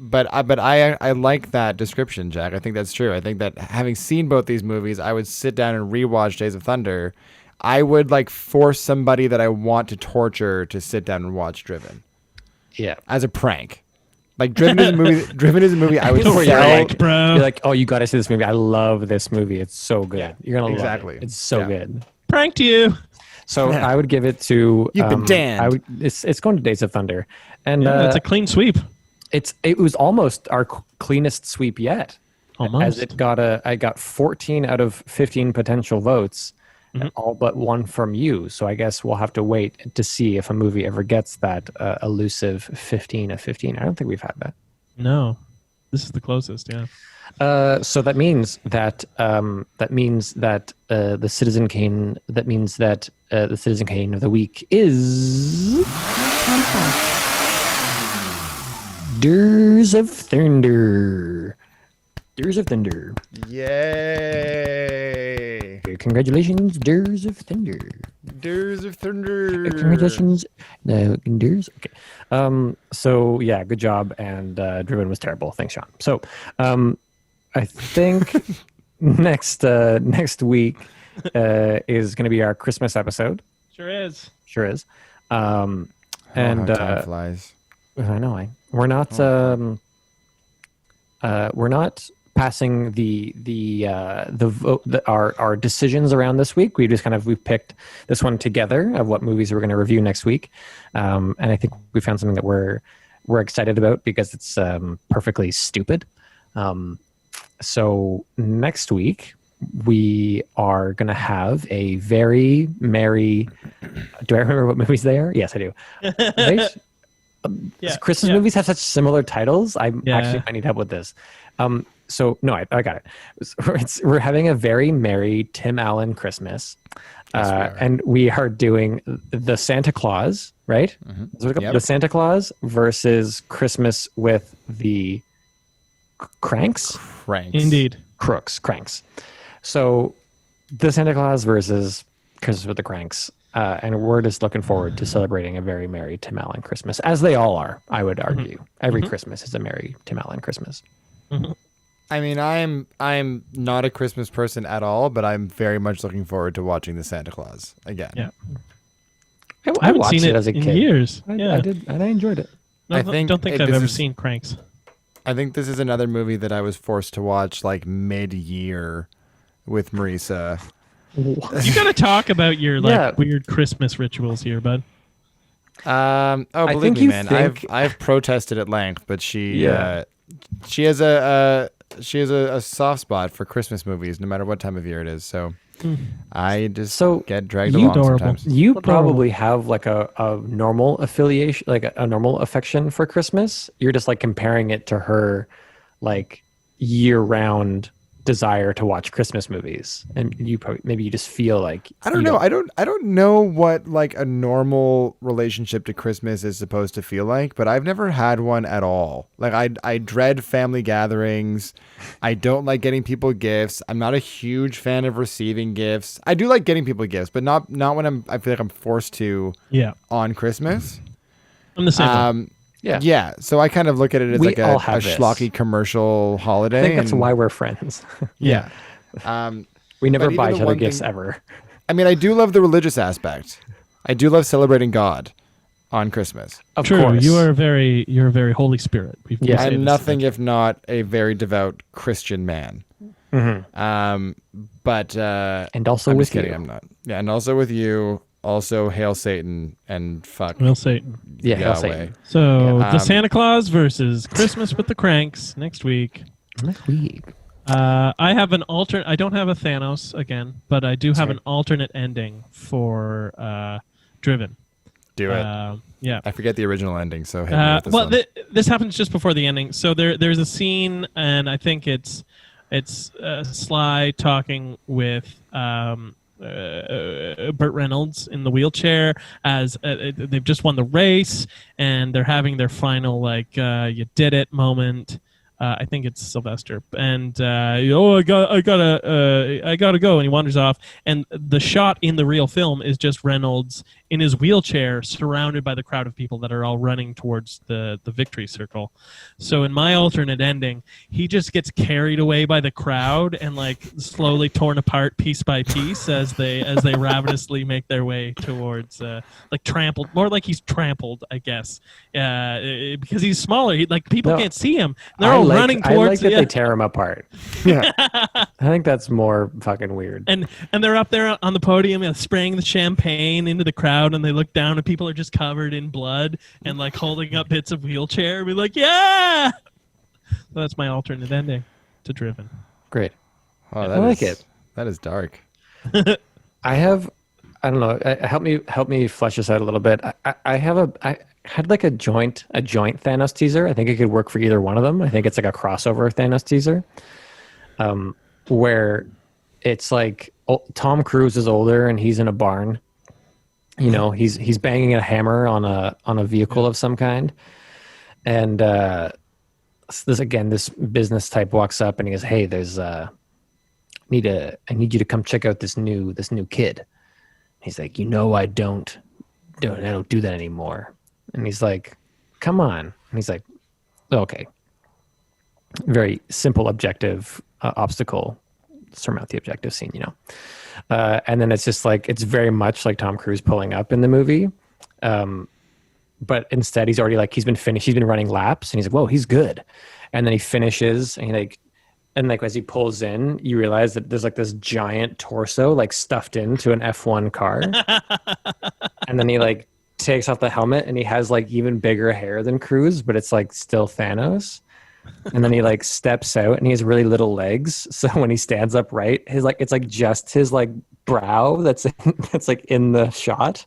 But I like that description, Jack. I think that's true. I think that having seen both these movies, I would sit down and rewatch Days of Thunder. I would like force somebody that I want to torture to sit down and watch Driven Yeah. as a prank. Like Driven is a movie. Driven is a movie I would Where you're sell. like, bro. You're like, oh, you got to see this movie. I love this movie. It's so good. Yeah, You're gonna exactly. love it. It's so Yeah. good. Pranked you. So I would give it to. You've been damned. It's going to Days of Thunder, and Yeah, it's a clean sweep. it was almost our cleanest sweep yet. Almost. As I got 14 out of 15 potential votes, and all but one from you. So I guess we'll have to wait to see if a movie ever gets that elusive 15 of 15. I don't think we've had that. No, this is the closest. Yeah. So that means that the Citizen Kane the Citizen Kane of the week is Days of Thunder. Days of Thunder. Yay! Congratulations, Days of Thunder. Days of Thunder. Congratulations, Days. Okay. So yeah, good job. And Driven was terrible. Thanks, Sean. So, I think next week is going to be our Christmas episode. Sure is. Sure is. And time flies. I know. We're not. We're not passing our decisions around this week. We've picked this one together of what movies we're going to review next week, and I think we found something that we're excited about because it's perfectly stupid. So next week we are going to have a very merry. Do I remember what movies they are? Yes, I do. Yeah. Christmas movies have such similar titles. I actually might need help with this. So no, I got it. We're having a very merry Tim Allen Christmas, and we are doing the Santa Claus, right? Mm-hmm. Yep. The Santa Claus versus Christmas with the Cranks. Indeed. Cranks. So the Santa Claus versus Christmas with the Cranks. And we're just looking forward to celebrating a very merry Tim Allen Christmas, as they all are, I would argue. Every Christmas is a merry Tim Allen Christmas. I mean, I'm not a Christmas person at all, but I'm very much looking forward to watching the Santa Claus again. Yeah. I haven't watched seen it as a in kid. Years. I did, and I enjoyed it. No, don't think I've ever seen Cranks. I think this is another movie that I was forced to watch like mid-year with Marisa. You got to talk about your weird Christmas rituals here, bud. Believe me, man, I've protested at length, but she has a soft spot for Christmas movies, no matter what time of year it is. So I just get dragged along sometimes. You probably have like a normal affiliation, like a normal affection for Christmas. You're just like comparing it to her like year-round desire to watch Christmas movies, and you probably maybe you just feel like I don't know. I don't know what like a normal relationship to Christmas is supposed to feel like, but I've never had one at all. Like I dread family gatherings. I don't like getting people gifts. I'm not a huge fan of receiving gifts. I do like getting people gifts, but not when I feel like I'm forced to on Christmas. I'm the same. Yeah. So I kind of look at it as like a schlocky commercial holiday. I think that's why we're friends. Yeah. We never buy each other gifts ever. I mean, I do love the religious aspect. I do love celebrating God on Christmas. Of course. You're a very Holy Spirit. I'm nothing if not a very devout Christian man. Mm-hmm. And also with you. I'm not. Yeah, and also with you. Also, hail Satan and fuck. Hail Satan. Yeah, hail Satan. So, the Santa Claus versus Christmas with the Cranks next week. I have an I don't have a Thanos again, but I do have an alternate ending for Driven. Do it. Yeah. I forget the original ending, so hit me with this one. This happens just before the ending. So there's a scene, and I think it's Sly talking with Burt Reynolds in the wheelchair as they've just won the race, and they're having their final you did it moment. I think it's Sylvester, and I gotta go, and he wanders off. And the shot in the real film is just Reynolds in his wheelchair, surrounded by the crowd of people that are all running towards the victory circle. So in my alternate ending, he just gets carried away by the crowd and like slowly torn apart piece by piece as they ravenously make their way towards trampled, more like he's trampled, I guess, because he's smaller. People can't see him. They're all running towards. I like that they tear him apart. Yeah, I think that's more fucking weird. And they're up there on the podium, spraying the champagne into the crowd, and they look down and people are just covered in blood and like holding up bits of wheelchair. Be like, yeah. So that's my alternate ending to Driven. Great. Oh, I like it. That is dark. I don't know. Help me flesh this out a little bit. I had like a joint Thanos teaser. I think it could work for either one of them. I think it's like a crossover Thanos teaser, where it's like Tom Cruise is older and he's in a barn. You know, he's banging a hammer on a vehicle of some kind, and this business type walks up and he goes, "Hey, there's I need you to come check out this new kid." He's like, I don't do that anymore. And he's like, "Come on." And he's like, "Okay." Very simple objective obstacle, surmount the objective scene, and then it's just like, it's very much like Tom Cruise pulling up in the movie, but instead he's already he's been running laps, and he's like, "Whoa, he's good." And then he finishes, and as he pulls in, you realize that there's this giant torso stuffed into an F1 car. And then he takes off the helmet, and he has even bigger hair than Cruise, but it's still Thanos. And then he steps out, and he has really little legs, so when he stands upright, it's just his brow that's like in the shot.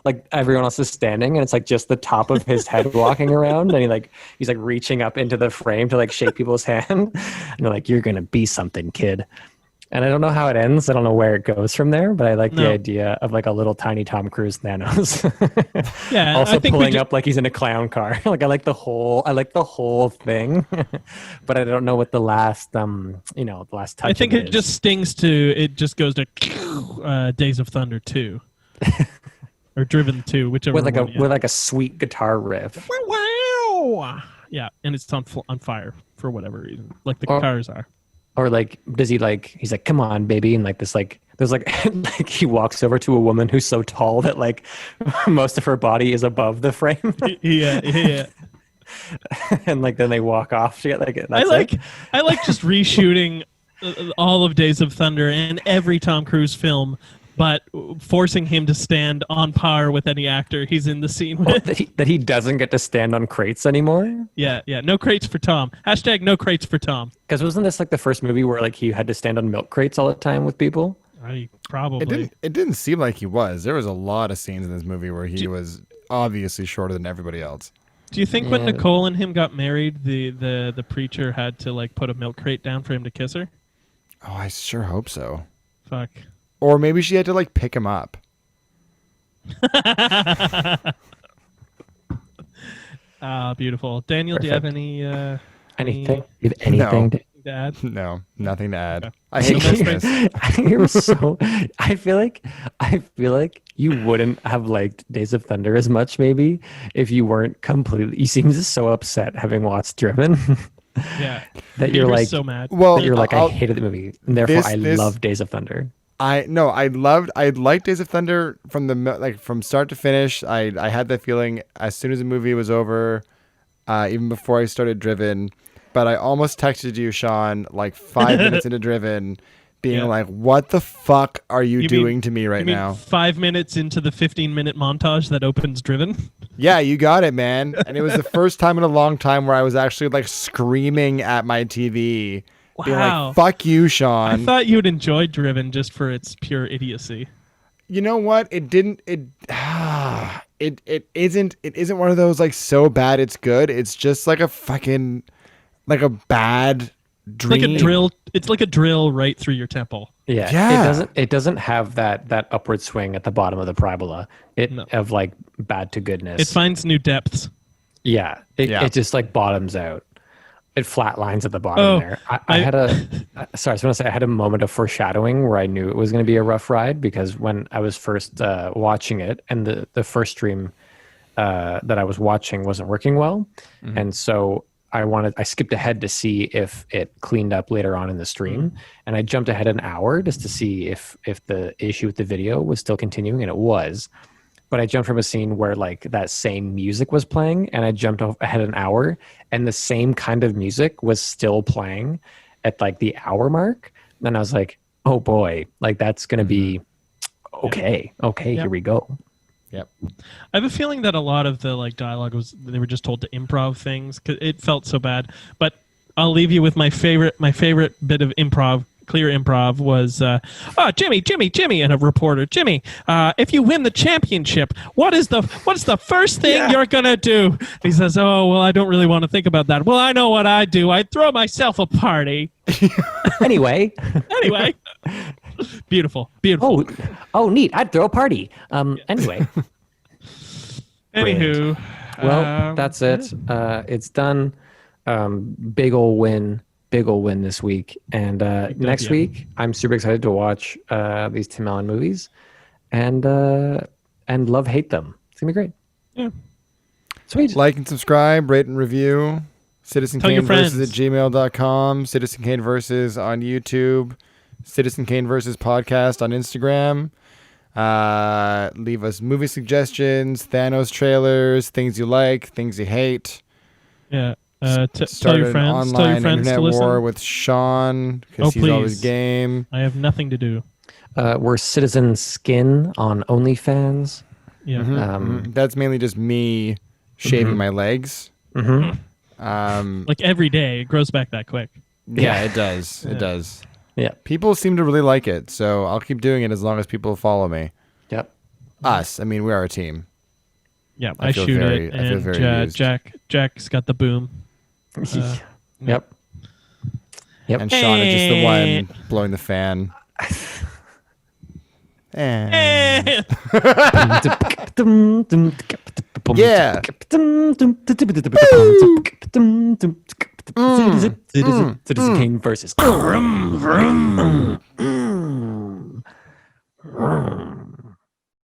Like everyone else is standing, and it's like just the top of his head walking around, and he's like reaching up into the frame to like shake people's hand, and they're like, "You're gonna be something, kid." And I don't know how it ends. I don't know where it goes from there, but I like the idea of like a little tiny Tom Cruise Thanos. Yeah, also pulling up like he's in a clown car. Like I like the whole thing, but I don't know what the last the last touch. I think it just goes to Days of Thunder 2 or Driven 2, whichever with one. With like a sweet guitar riff. Wow. Yeah, and it's on fire for whatever reason, like the cars are. Or like, he's like, come on, baby. And like this, like, there's like, like he walks over to a woman who's so tall that like most of her body is above the frame. Yeah. And like, then they walk off. I like just reshooting all of Days of Thunder and every Tom Cruise film, but forcing him to stand on par with any actor he's in the scene with. That he doesn't get to stand on crates anymore? Yeah. No crates for Tom. # no crates for Tom. Because wasn't this like the first movie where like he had to stand on milk crates all the time with people? Probably. It didn't seem like he was. There was a lot of scenes in this movie where he was obviously shorter than everybody else. Do you think when Nicole and him got married, the preacher had to like put a milk crate down for him to kiss her? Oh, I sure hope so. Fuck. Or maybe she had to like pick him up. Beautiful. Daniel, Perfect. do you have any anything? Anything No. to add? No, nothing to add. Okay. I hate Christmas. I feel like you wouldn't have liked Days of Thunder as much maybe if you weren't completely. You seem just so upset having watched Driven. Yeah. That you're like so mad. Well, that you're like, I hated the movie, and therefore I love Days of Thunder. I liked Days of Thunder from start to finish. I had that feeling as soon as the movie was over, even before I started Driven. But I almost texted you, Sean, like 5 minutes into Driven, being like, "What the fuck are you doing to me right now?" 5 minutes into the 15-minute montage that opens Driven. Yeah, you got it, man. And it was the first time in a long time where I was actually like screaming at my TV. Wow. Being like, "Fuck you, Sean." I thought you'd enjoy Driven just for its pure idiocy. You know what? It didn't. It isn't one of those like so bad it's good. It's just like a fucking like a bad dream. It's like a drill right through your temple. Yeah. It doesn't have that upward swing at the bottom of the parabola. Of like bad to goodness. It finds new depths. Yeah. It just like bottoms out. It flatlines at the bottom there. I had a moment of foreshadowing where I knew it was going to be a rough ride, because when I was first watching it, and the first stream that I was watching wasn't working well, and so I skipped ahead to see if it cleaned up later on in the stream, and I jumped ahead an hour just to see if the issue with the video was still continuing, and it was. But I jumped from a scene where like that same music was playing, and I jumped ahead an hour, and the same kind of music was still playing at like the hour mark. And I was like, oh boy, like that's going to be okay. Okay, Here we go. Yep. I have a feeling that a lot of the like dialogue they were just told to improv things, 'cause it felt so bad. But I'll leave you with my favorite bit of improv. Clear improv was, Jimmy, and a reporter, Jimmy, if you win the championship, what is the first thing you're gonna do? He says, oh, well, I don't really want to think about that. Well, I know what I do. I'd throw myself a party. Anyway. Beautiful. Oh, neat. I'd throw a party. Anyway. Anywho. Well, that's it. It's done. Big ol' win this week. And next week, I'm super excited to watch these Tim Allen movies and love, hate them. It's going to be great. Yeah. Sweet. Like and subscribe, rate and review. Citizen Kane versus at gmail.com. Citizen Kane versus on YouTube. Citizen Kane versus podcast on Instagram. Leave us movie suggestions, Thanos trailers, things you like, things you hate. Yeah. Tell your friends. Tell your friends internet to listen. war with Sean, because he's always game. I have nothing to do. We're Citizen Skin on OnlyFans. Yeah. That's mainly just me shaving my legs. Like every day, it grows back that quick. Yeah, it does. It does. Yeah. People seem to really like it, so I'll keep doing it as long as people follow me. Yep. Us. I mean, we are a team. Yeah, I I feel shoot very- it, I feel and very used. Jack's got the boom. Yep. Yep. And Sean is just the one blowing the fan. And yeah. Citizen Kane versus.